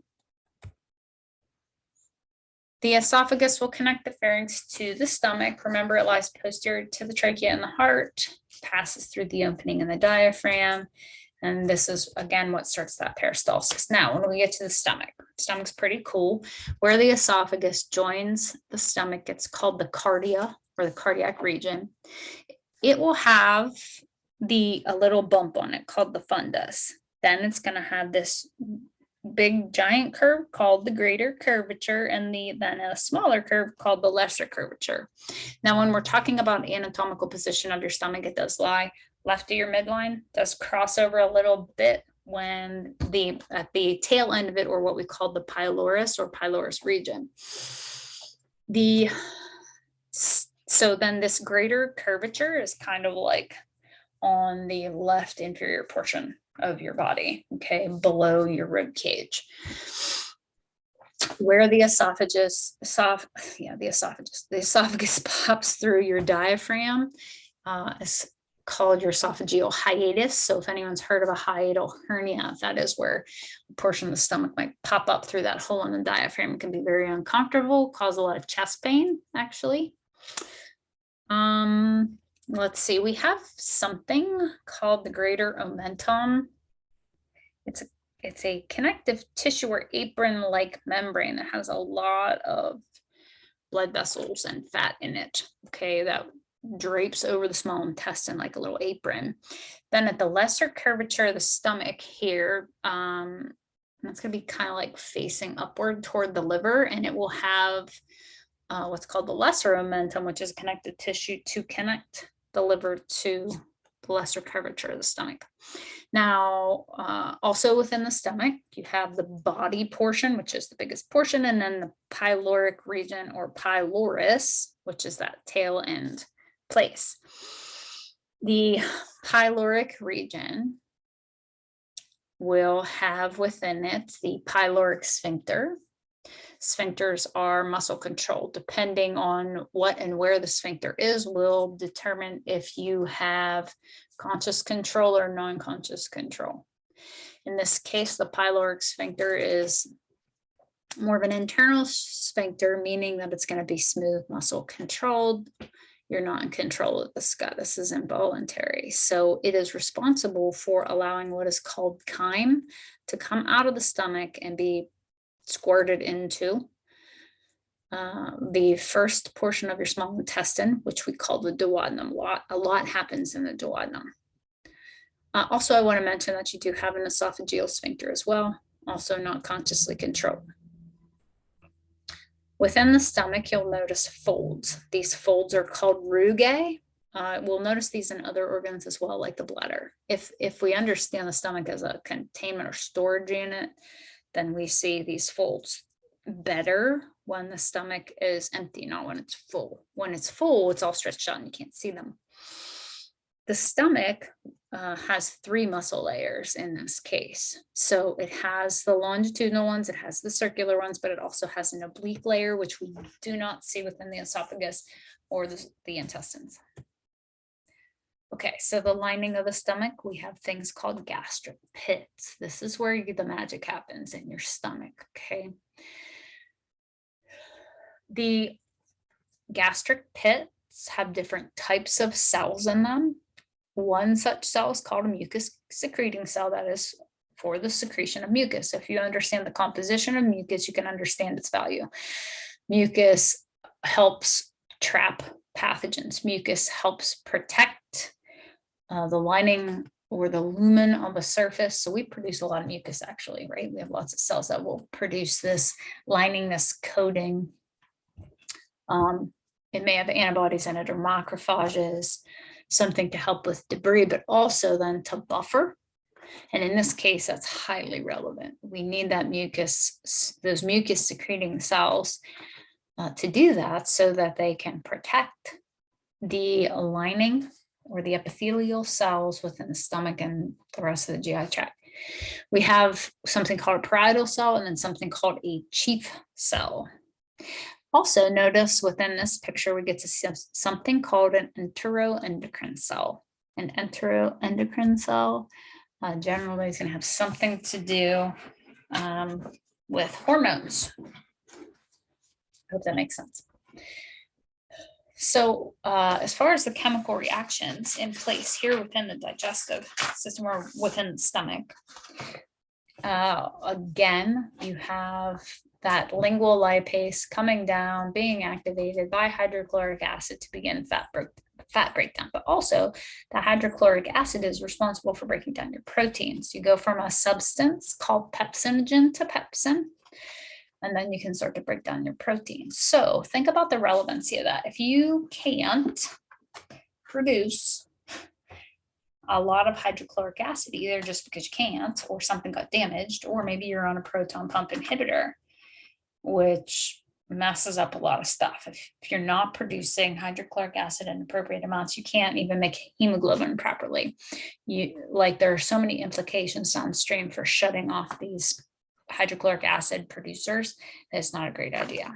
The esophagus will connect the pharynx to the stomach. Remember, it lies posterior to the trachea and the heart, passes through the opening in the diaphragm. And this is, again, what starts that peristalsis. Now, when we get to the stomach's pretty cool. Where the esophagus joins the stomach, it's called the cardia, or the cardiac region. It will have a little bump on it called the fundus. Then it's going to have this big giant curve called the greater curvature, and then a smaller curve called the lesser curvature. Now, when we're talking about anatomical position of your stomach, it does lie left of your midline, does cross over a little bit when at the tail end of it, or what we call the pylorus or pylorus region. So then this greater curvature is kind of like on the left inferior portion of your body, okay, below your rib cage. Where the esophagus pops through your diaphragm is called your esophageal hiatus. So if anyone's heard of a hiatal hernia, that is where a portion of the stomach might pop up through that hole in the diaphragm. It can be very uncomfortable, cause a lot of chest pain, actually. Let's see, we have something called the greater omentum. It's a connective tissue or apron-like membrane that has a lot of blood vessels and fat in it, okay, that drapes over the small intestine like a little apron. Then at the lesser curvature of the stomach here, that's going to be kind of like facing upward toward the liver, and it will have what's called the lesser omentum, which is connective tissue to connect the liver to the lesser curvature of the stomach. Now, also within the stomach, you have the body portion, which is the biggest portion, and then the pyloric region or pylorus, which is that tail end place. The pyloric region will have within it the pyloric sphincter. Sphincters are muscle controlled. Depending on what and where the sphincter is will determine if you have conscious control or non-conscious control. In this case, the pyloric sphincter is more of an internal sphincter, meaning that it's going to be smooth muscle controlled. You're not in control of the gut. This is involuntary. So it is responsible for allowing what is called chyme to come out of the stomach and be squirted into the first portion of your small intestine, which we call the duodenum. A lot happens in the duodenum. Also, I want to mention that you do have an esophageal sphincter as well, also not consciously controlled. Within the stomach, you'll notice folds. These folds are called rugae. We'll notice these in other organs as well, like the bladder. If we understand the stomach as a containment or storage unit, then we see these folds better when the stomach is empty, not when it's full. When it's full, it's all stretched out and you can't see them. The stomach has 3 muscle layers in this case. So it has the longitudinal ones, it has the circular ones, but it also has an oblique layer, which we do not see within the esophagus or the intestines. Okay, so the lining of the stomach, we have things called gastric pits. This is where the magic happens in your stomach, okay? The gastric pits have different types of cells in them. One such cell is called a mucus secreting cell, that is for the secretion of mucus. If you understand the composition of mucus, you can understand its value. Mucus helps trap pathogens. Mucus helps protect the lining or the lumen on the surface. So we produce a lot of mucus actually, right? We have lots of cells that will produce this lining, this coating. It may have antibodies in it or macrophages, something to help with debris, but also then to buffer. And in this case, that's highly relevant. We need that mucus, those mucus secreting cells to do that so that they can protect the lining or the epithelial cells within the stomach and the rest of the GI tract. We have something called a parietal cell and then something called a chief cell. Also notice within this picture, we get to see something called an enteroendocrine cell. An enteroendocrine cell generally is going to have something to do with hormones. I hope that makes sense. So as far as the chemical reactions in place here within the digestive system or within the stomach, again, you have that lingual lipase coming down, being activated by hydrochloric acid to begin fat breakdown. But also, the hydrochloric acid is responsible for breaking down your proteins. You go from a substance called pepsinogen to pepsin, and then you can start to break down your proteins. So think about the relevancy of that. If you can't produce a lot of hydrochloric acid, either just because you can't, or something got damaged, or maybe you're on a proton pump inhibitor, which messes up a lot of stuff. If you're not producing hydrochloric acid in appropriate amounts, you can't even make hemoglobin properly. There are so many implications downstream for shutting off these hydrochloric acid producers that it's not a great idea.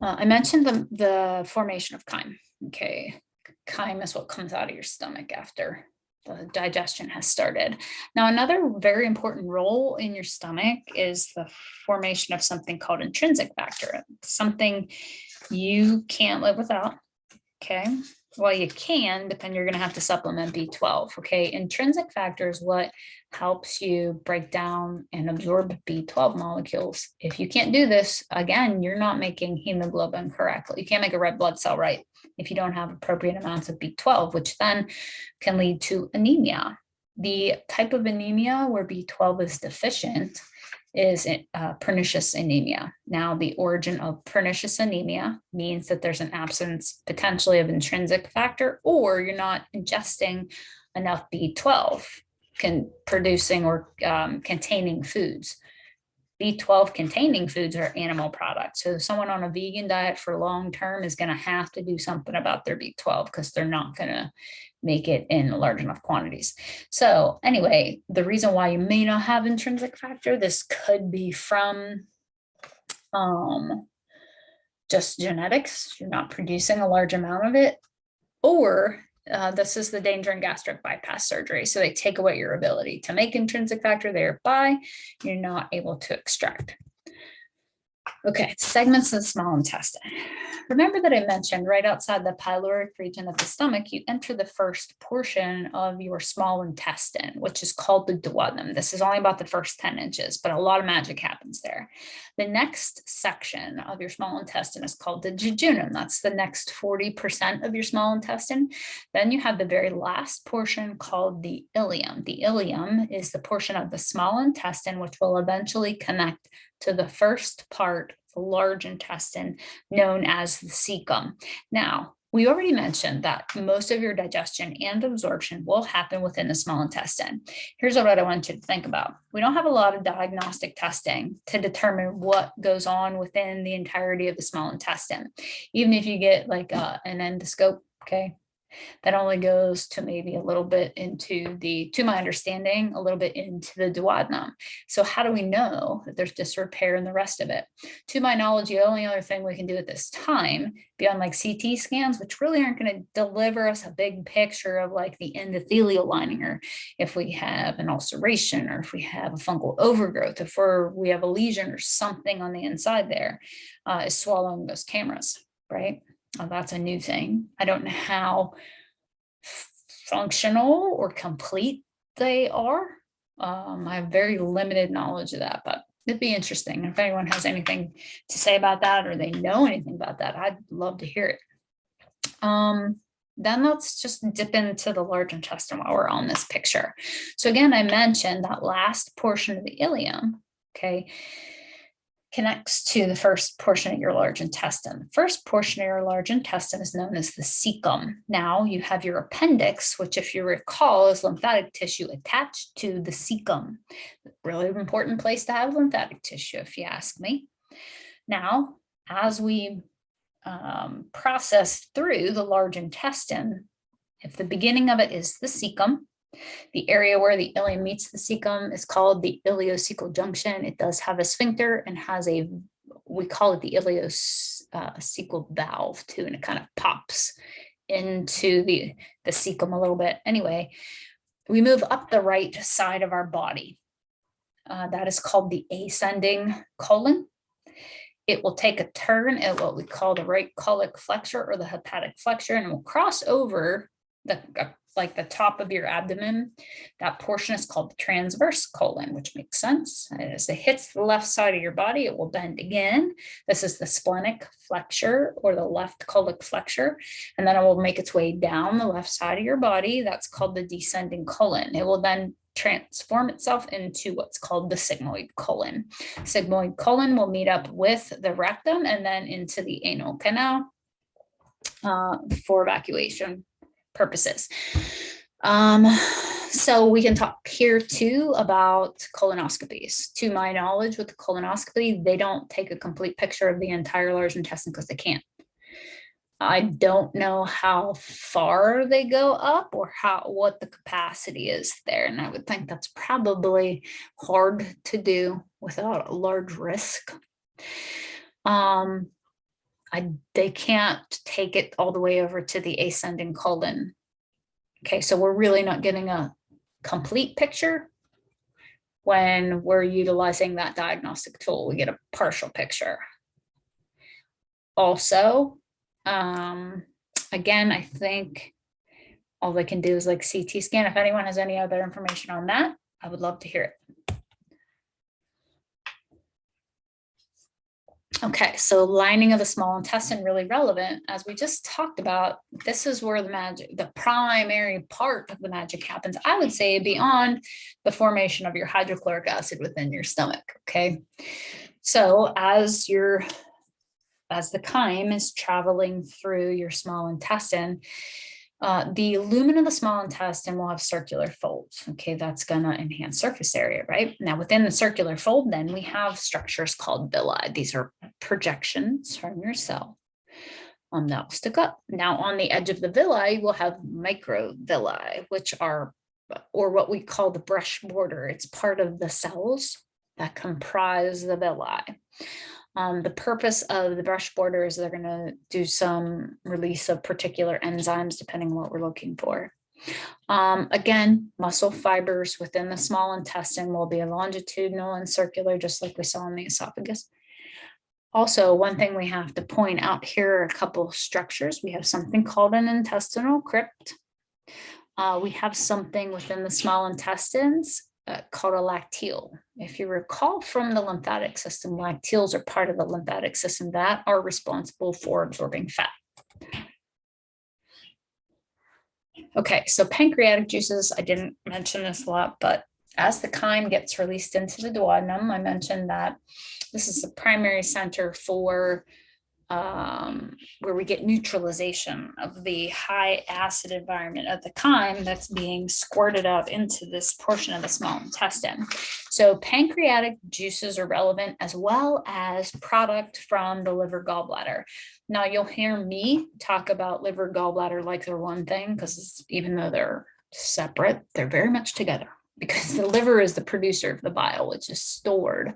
I mentioned the formation of chyme. Okay, chyme is what comes out of your stomach after the digestion has started. Now, another very important role in your stomach is the formation of something called intrinsic factor, something you can't live without. Okay, well, you can, but then you're going to have to supplement B12. Okay, intrinsic factor is what helps you break down and absorb B12 molecules. If you can't do this, again, you're not making hemoglobin correctly. You can't make a red blood cell right if you don't have appropriate amounts of B12, which then can lead to anemia. The type of anemia where B12 is deficient is pernicious anemia. Now, the origin of pernicious anemia means that there's an absence potentially of intrinsic factor, or you're not ingesting enough B12 producing or containing foods. B12 containing foods are animal products. So someone on a vegan diet for long term is going to have to do something about their B12 because they're not going to make it in large enough quantities. So anyway, the reason why you may not have intrinsic factor, this could be from just genetics. You're not producing a large amount of it, or this is the danger in gastric bypass surgery. So they take away your ability to make intrinsic factor, thereby you're not able to extract. Okay, segments of the small intestine. Remember that I mentioned right outside the pyloric region of the stomach, you enter the first portion of your small intestine, which is called the duodenum. This is only about the first 10 inches, but a lot of magic happens there. The next section of your small intestine is called the jejunum. That's the next 40% of your small intestine. Then you have the very last portion called the ileum. The ileum is the portion of the small intestine which will eventually connect to the first part, the large intestine, known as the cecum. Now, we already mentioned that most of your digestion and absorption will happen within the small intestine. Here's what I want you to think about. We don't have a lot of diagnostic testing to determine what goes on within the entirety of the small intestine. Even if you get like an endoscope, okay, That only goes to maybe a little bit into the, to my understanding, a little bit into the duodenum. So how do we know that there's disrepair in the rest of it? To my knowledge, the only other thing we can do at this time, beyond like CT scans, which really aren't going to deliver us a big picture of like the endothelial lining, or if we have an ulceration, or if we have a fungal overgrowth, if we have a lesion or something on the inside there, is swallowing those cameras, right? That's a new thing. I don't know how functional or complete they are. I have very limited knowledge of that, but it'd be interesting. If anyone has anything to say about that, or they know anything about that, I'd love to hear it. Then let's just dip into the large intestine while we're on this picture. So again, I mentioned that last portion of the ileum, okay, connects to the first portion of your large intestine. The first portion of your large intestine is known as the cecum. Now you have your appendix, which, if you recall, is lymphatic tissue attached to the cecum. Really important place to have lymphatic tissue, if you ask me. Now, as we process through the large intestine, if the beginning of it is the cecum, the area where the ileum meets the cecum is called the ileocecal junction. It does have a sphincter and has a, we call it the ileocecal valve too, and it kind of pops into the cecum a little bit. Anyway, we move up the right side of our body. That is called the ascending colon. It will take a turn at what we call the right colic flexure or the hepatic flexure, and it will cross over the like the top of your abdomen. That portion is called the transverse colon, which makes sense. As it hits the left side of your body, it will bend again. This is the splenic flexure or the left colic flexure, and then it will make its way down the left side of your body. That's called the descending colon. It will then transform itself into what's called the sigmoid colon. Sigmoid colon will meet up with the rectum and then into the anal canal for evacuation purposes. So we can talk here too about colonoscopies. To my knowledge, with the colonoscopy, they don't take a complete picture of the entire large intestine because they can't. I don't know how far they go up or what the capacity is there. And I would think that's probably hard to do without a large risk. They can't take it all the way over to the ascending colon. Okay, so we're really not getting a complete picture when we're utilizing that diagnostic tool. We get a partial picture. Also, again, I think all they can do is like CT scan. If anyone has any other information on that, I would love to hear it. Okay, so lining of the small intestine, really relevant. As we just talked about, this is where the primary part of the magic happens. I would say beyond the formation of your hydrochloric acid within your stomach, okay? So as the chyme is traveling through your small intestine, the lumen of the small intestine will have circular folds. Okay, that's going to enhance surface area, right? Now, within the circular fold, then we have structures called villi. These are projections from your cell that will stick up. Now, on the edge of the villi, we'll have microvilli, which are, or what we call the brush border. It's part of the cells that comprise the villi. The purpose of the brush border is they're going to do some release of particular enzymes, depending on what we're looking for. Again, muscle fibers within the small intestine will be longitudinal and circular, just like we saw in the esophagus. Also, one thing we have to point out here are a couple of structures. We have something called an intestinal crypt. We have something within the small intestines called a lacteal. If you recall from the lymphatic system, lacteals are part of the lymphatic system that are responsible for absorbing fat. Okay, so pancreatic juices, I didn't mention this a lot, but as the chyme gets released into the duodenum, I mentioned that this is the primary center for where we get neutralization of the high acid environment of the chyme that's being squirted out into this portion of the small intestine. So pancreatic juices are relevant, as well as product from the liver gallbladder. Now you'll hear me talk about liver gallbladder like they're one thing, because even though they're separate, they're very much together, because the liver is the producer of the bile, which is stored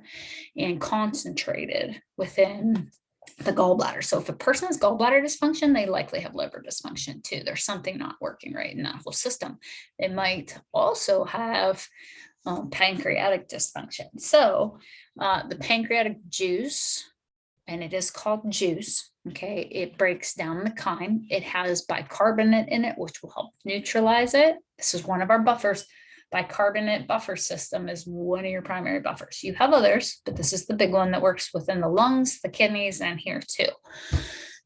and concentrated within the gallbladder. So if a person has gallbladder dysfunction, they likely have liver dysfunction too. There's something not working right in that whole system. They might also have pancreatic dysfunction. So the pancreatic juice, and it is called juice, okay, it breaks down the chyme. It has bicarbonate in it, which will help neutralize it. This is one of our buffers. Bicarbonate buffer system is one of your primary buffers. You have others, but this is the big one that works within the lungs, the kidneys, and here too.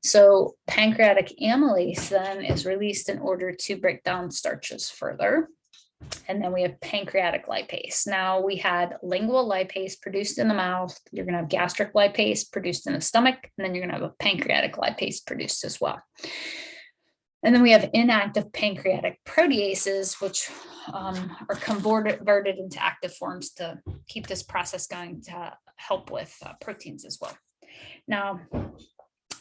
So pancreatic amylase then is released in order to break down starches further. And then we have pancreatic lipase. Now we had lingual lipase produced in the mouth. You're going to have gastric lipase produced in the stomach, and then you're going to have a pancreatic lipase produced as well. And then we have inactive pancreatic proteases, which are converted into active forms to keep this process going, to help with proteins as well. Now,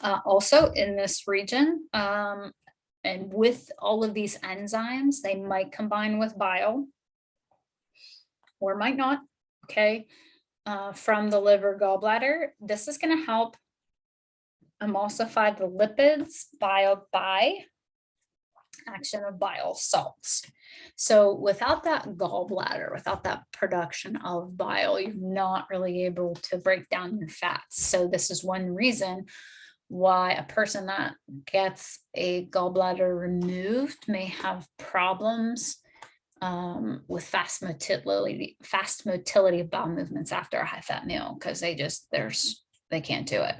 also in this region, and with all of these enzymes, they might combine with bile or might not, okay, from the liver gallbladder. This is going to help emulsify the lipids by action of bile salts. So without that gallbladder, without that production of bile, you're not really able to break down your fats. So this is one reason why a person that gets a gallbladder removed may have problems with fast motility of bowel movements after a high fat meal, because they can't do it.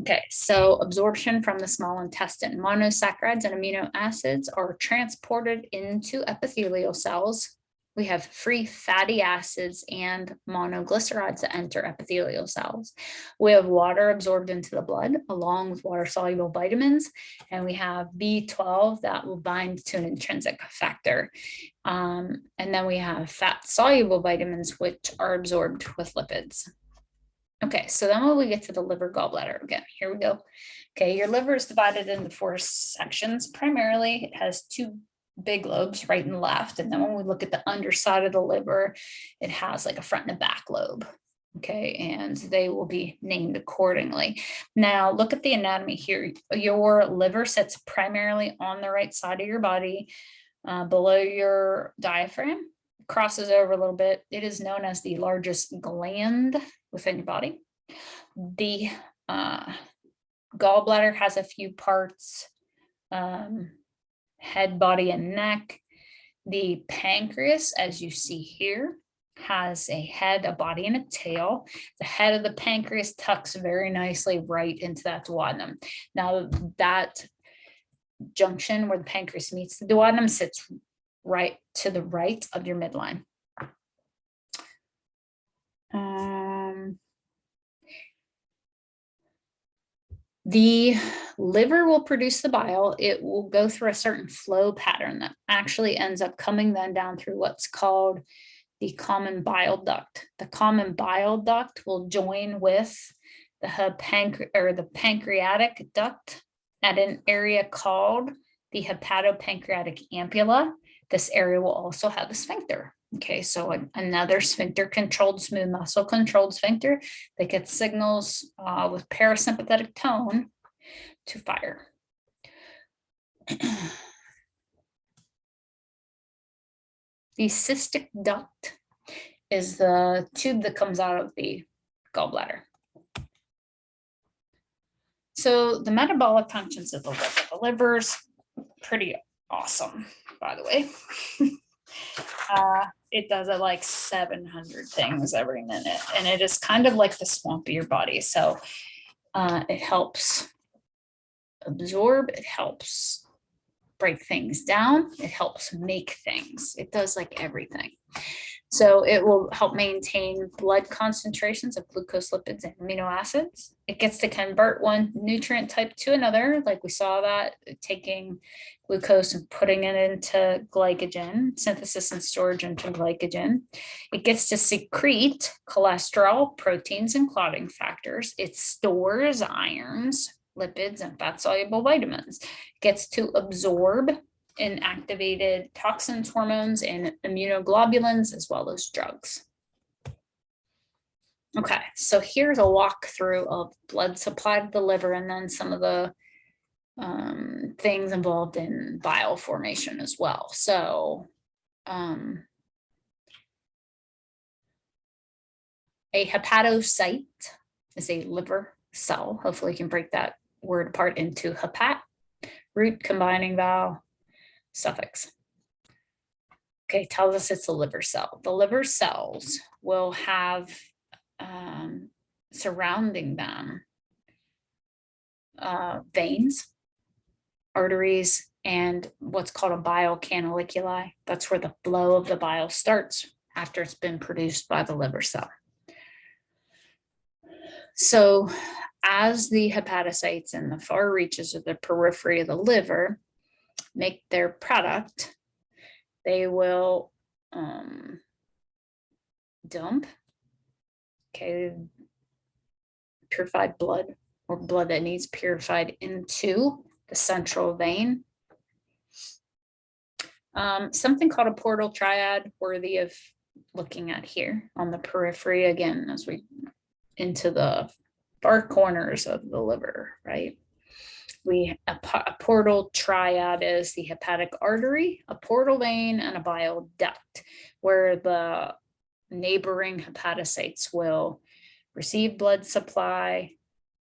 Okay, so absorption from the small intestine. Monosaccharides and amino acids are transported into epithelial cells. We have free fatty acids and monoglycerides that enter epithelial cells. We have water absorbed into the blood along with water-soluble vitamins, and we have B12 that will bind to an intrinsic factor. And then we have fat-soluble vitamins, which are absorbed with lipids. Okay, so then when we get to the liver gallbladder, again, here we go. Okay, your liver is divided into 4 sections. Primarily, it has 2 big lobes, right and left. And then when we look at the underside of the liver, it has like a front and a back lobe. Okay, and they will be named accordingly. Now, look at the anatomy here. Your liver sits primarily on the right side of your body, below your diaphragm, crosses over a little bit. It is known as the largest gland within your body. The gallbladder has a few parts, head, body, and neck. The pancreas, as you see here, has a head, a body, and a tail. The head of the pancreas tucks very nicely right into that duodenum. Now, that junction where the pancreas meets the duodenum sits right to the right of your midline. The liver will produce the bile. It will go through a certain flow pattern that actually ends up coming then down through what's called the common bile duct. The common bile duct will join with the pancreatic duct at an area called the hepatopancreatic ampulla. This area will also have a sphincter. Okay, so another sphincter-controlled, smooth muscle-controlled sphincter that gets signals with parasympathetic tone to fire. The cystic duct is the tube that comes out of the gallbladder. So the metabolic functions of the liver. The liver's pretty awesome, by the way. It does like 700 things every minute, and it is kind of like the swamp of your body. So it helps absorb, it helps break things down, it helps make things. It does like everything. So it will help maintain blood concentrations of glucose, lipids, and amino acids. It gets to convert one nutrient type to another, like we saw that, taking glucose and putting it into glycogen, synthesis and storage into glycogen. It gets to secrete cholesterol, proteins, and clotting factors. It stores irons, lipids, and fat-soluble vitamins. It gets to absorb inactivated toxins, hormones, and immunoglobulins, as well as drugs. Okay, so here's a walkthrough of blood supply to the liver and then some of the things involved in bile formation as well. So a hepatocyte is a liver cell. Hopefully you can break that word apart into hepat, root, combining vowel, suffix. Okay, tells us it's a liver cell. The liver cells will have surrounding them veins, arteries, and what's called a bile canaliculi. That's where the flow of the bile starts after it's been produced by the liver cell. So as the hepatocytes in the far reaches of the periphery of the liver make their product, they will dump, okay, purified blood or blood that needs purified into the central vein. Something called a portal triad, worthy of looking at here on the periphery again as we into the far corners of the liver, right? A portal triad is the hepatic artery, a portal vein, and a bile duct, where the neighboring hepatocytes will receive blood supply,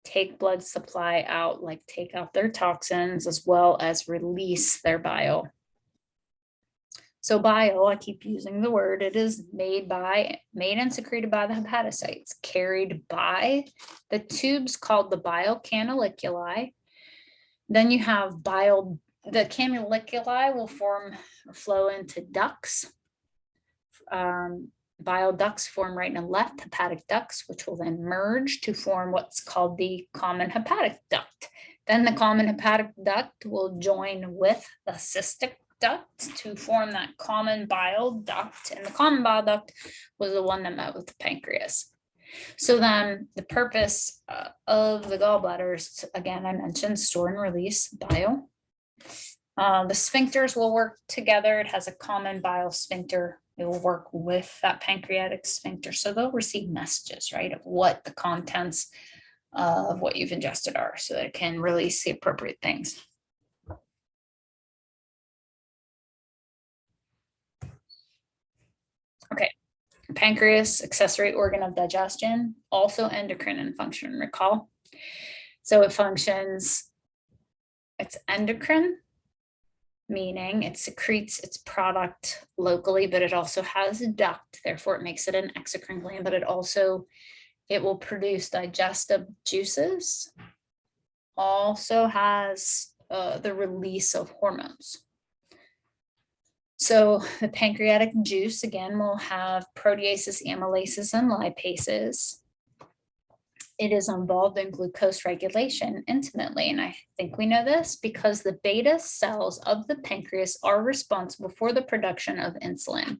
take blood supply out, like take out their toxins, as well as release their bile. So bile, I keep using the word, it is made and secreted by the hepatocytes, carried by the tubes called the bile canaliculi. Then you have the canaliculi will flow into ducts. Bile ducts form right and left, hepatic ducts, which will then merge to form what's called the common hepatic duct. Then the common hepatic duct will join with the cystic duct to form that common bile duct. And the common bile duct was the one that met with the pancreas. So then the purpose of the gallbladders, again, I mentioned store and release bile. The sphincters will work together. It has a common bile sphincter. It will work with that pancreatic sphincter. So they'll receive messages, right, of what the contents of what you've ingested are so that it can release the appropriate things. Okay. Pancreas, accessory organ of digestion, also endocrine in function, recall. So it functions, it's endocrine, meaning it secretes its product locally, but it also has a duct, therefore it makes it an exocrine gland, but it will produce digestive juices, also has the release of hormones. So the pancreatic juice, again, will have proteases, amylases, and lipases. It is involved in glucose regulation intimately, and I think we know this because the beta cells of the pancreas are responsible for the production of insulin.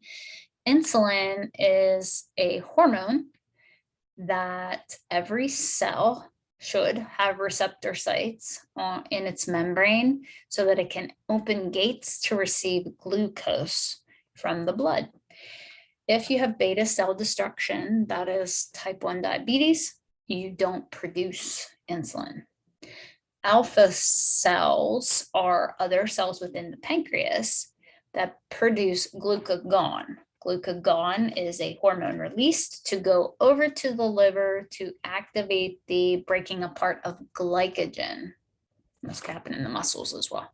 Insulin is a hormone that every cell should have receptor sites in its membrane so that it can open gates to receive glucose from the blood. If you have beta cell destruction, that is type 1 diabetes, you don't produce insulin. Alpha cells are other cells within the pancreas that produce glucagon. Glucagon is a hormone released to go over to the liver to activate the breaking apart of glycogen. This can happen in the muscles as well.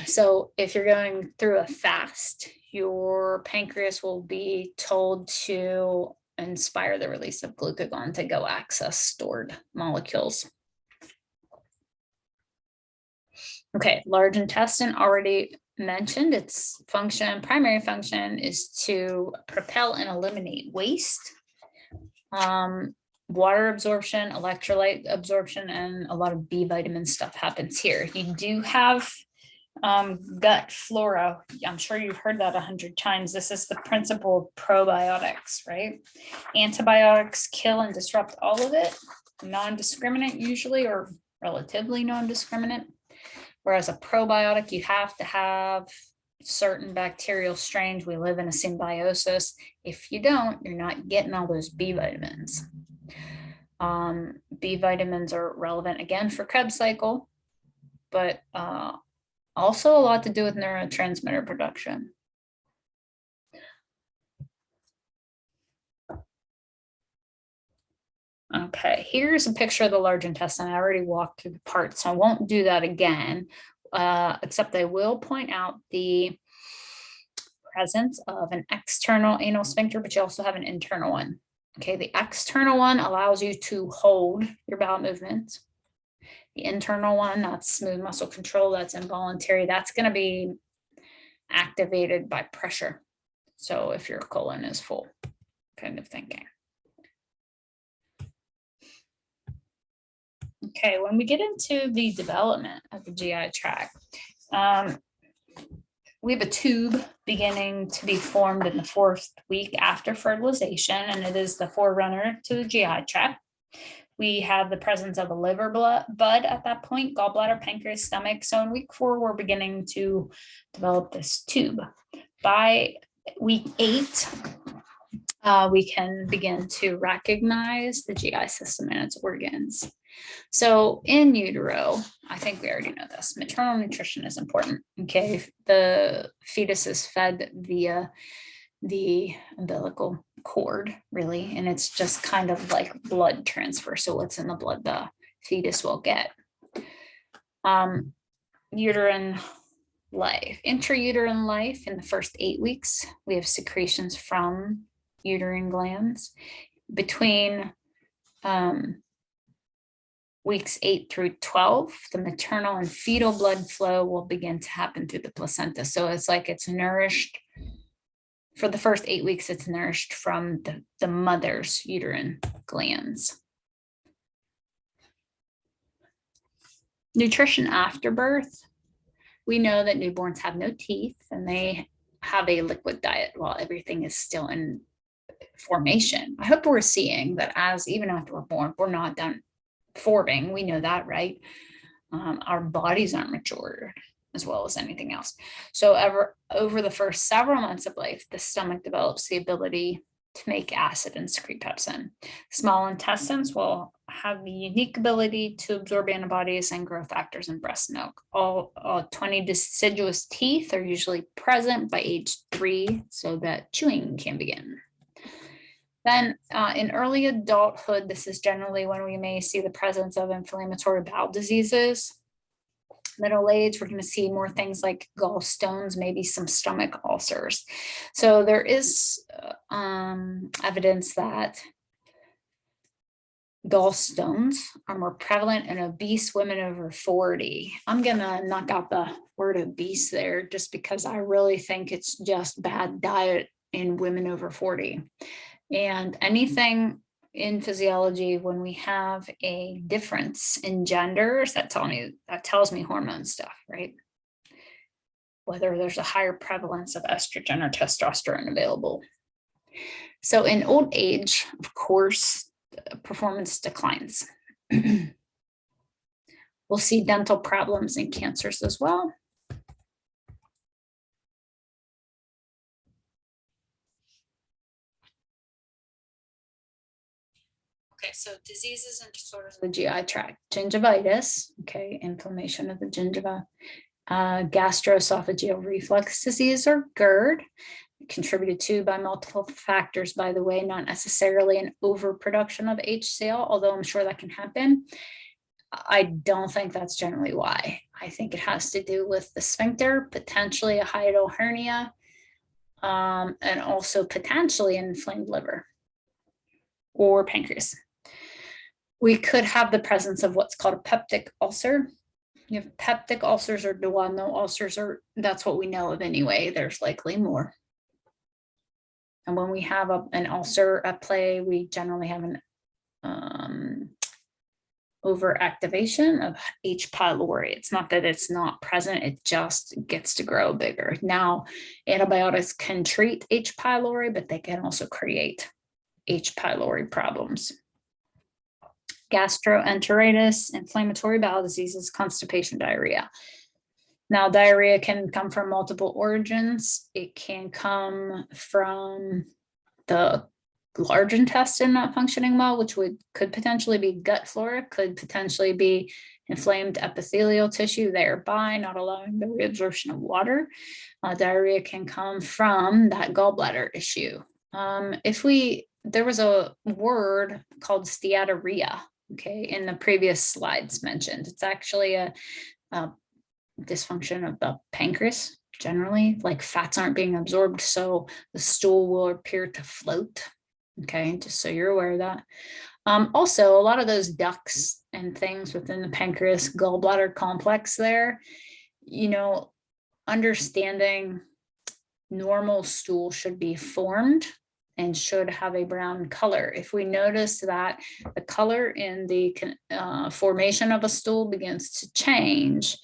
So if you're going through a fast, your pancreas will be told to inspire the release of glucagon to go access stored molecules. Okay, large intestine already mentioned, its primary function is to propel and eliminate waste, water absorption, electrolyte absorption, and a lot of B vitamin stuff happens here. You do have gut flora. I'm sure you've heard that 100 times. This is the principle of probiotics, right? Antibiotics kill and disrupt all of it, non-discriminate usually, or relatively non-discriminate. Whereas a probiotic, you have to have certain bacterial strains. We live in a symbiosis. If you don't, you're not getting all those B vitamins. B vitamins are relevant again for Krebs cycle, but also a lot to do with neurotransmitter production. Okay, here's a picture of the large intestine. I already walked through the parts, so I won't do that again, except I will point out the presence of an external anal sphincter, but you also have an internal one. Okay, the external one allows you to hold your bowel movements. The internal one, that's smooth muscle control, that's involuntary, that's going to be activated by pressure. So if your colon is full, kind of thinking. Okay, when we get into the development of the GI tract, we have a tube beginning to be formed in the 4th week after fertilization, and it is the forerunner to the GI tract. We have the presence of a liver bud at that point, gallbladder, pancreas, stomach. So in week 4, we're beginning to develop this tube. By week 8, we can begin to recognize the GI system and its organs. So in utero, I think we already know this, maternal nutrition is important. Okay, the fetus is fed via the umbilical cord, really, and it's just kind of like blood transfer. So what's in the blood, the fetus will get. Uterine life, intrauterine life, in the first 8 weeks, we have secretions from uterine glands. Between weeks 8 through 12, the maternal and fetal blood flow will begin to happen through the placenta. So it's like it's nourished. For the first 8 weeks, it's nourished from the mother's uterine glands. Nutrition after birth. We know that newborns have no teeth and they have a liquid diet while everything is still in formation. I hope we're seeing that as even after we're born, we're not done forming. We know that, right? Our bodies aren't matured as well as anything else. So over the first several months of life, the stomach develops the ability to make acid and secrete pepsin. Small intestines will have the unique ability to absorb antibodies and growth factors in breast milk. All 20 deciduous teeth are usually present by age 3 so that chewing can begin. Then in early adulthood, this is generally when we may see the presence of inflammatory bowel diseases. Middle age, we're going to see more things like gallstones, maybe some stomach ulcers. So there is evidence that gallstones are more prevalent in obese women over 40. I'm going to knock out the word obese there just because I really think it's just bad diet in women over 40. And anything in physiology, when we have a difference in genders, that tells me hormone stuff, right? Whether there's a higher prevalence of estrogen or testosterone available. So in old age, of course, performance declines. We'll see dental problems and cancers as well. Okay, so diseases and disorders of the GI tract, gingivitis, okay, inflammation of the gingiva, gastroesophageal reflux disease or GERD, contributed to by multiple factors, by the way, not necessarily an overproduction of HCl, although I'm sure that can happen. I don't think that's generally why. I think it has to do with the sphincter, potentially a hiatal hernia, and also potentially an inflamed liver or pancreas. We could have the presence of what's called a peptic ulcer. You have peptic ulcers or duodenal ulcers, or that's what we know of anyway. There's likely more. And when we have an ulcer at play, we generally have an overactivation of H. pylori. It's not that it's not present, it just gets to grow bigger. Now, antibiotics can treat H. pylori, but they can also create H. pylori problems. Gastroenteritis, inflammatory bowel diseases, constipation, diarrhea. Now, diarrhea can come from multiple origins. It can come from the large intestine not functioning well, which could potentially be gut flora, could potentially be inflamed epithelial tissue, thereby not allowing the reabsorption of water. Diarrhea can come from that gallbladder issue. There was a word called steatorrhea, okay, in the previous slides mentioned. It's actually a dysfunction of the pancreas. Generally, like fats aren't being absorbed, so the stool will appear to float. Okay, just so you're aware of that. Also, a lot of those ducts and things within the pancreas gallbladder complex there, understanding normal stool should be formed and should have a brown color. If we notice that the color in the formation of a stool begins to change,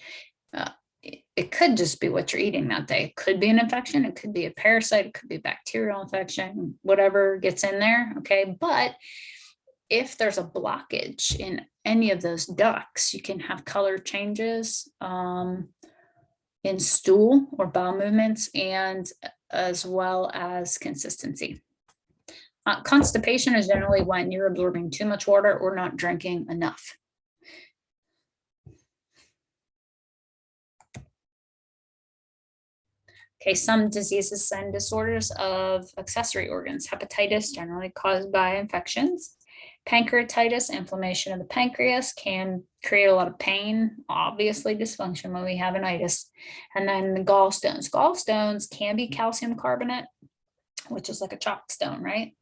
it could just be what you're eating that day. It could be an infection. It could be a parasite. It could be a bacterial infection, whatever gets in there. Okay. But if there's a blockage in any of those ducts, you can have color changes in stool or bowel movements, and as well as consistency. Constipation is generally when you're absorbing too much water or not drinking enough. Okay, some diseases and disorders of accessory organs. Hepatitis, generally caused by infections. Pancreatitis, inflammation of the pancreas, can create a lot of pain, obviously dysfunction when we have an itis. And then the gallstones. Gallstones can be calcium carbonate, which is like a chalk stone, right?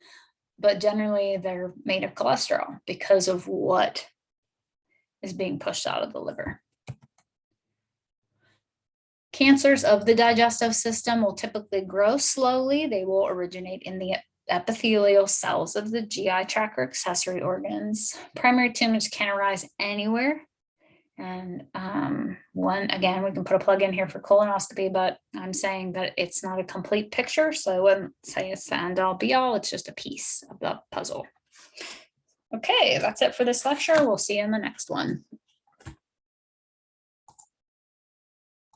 But generally they're made of cholesterol because of what is being pushed out of the liver. Cancers of the digestive system will typically grow slowly. They will originate in the epithelial cells of the GI tract or accessory organs. Primary tumors can arise anywhere. And again, we can put a plug in here for colonoscopy, but I'm saying that it's not a complete picture. So I wouldn't say it's the end all be all. It's just a piece of the puzzle. Okay, that's it for this lecture. We'll see you in the next one.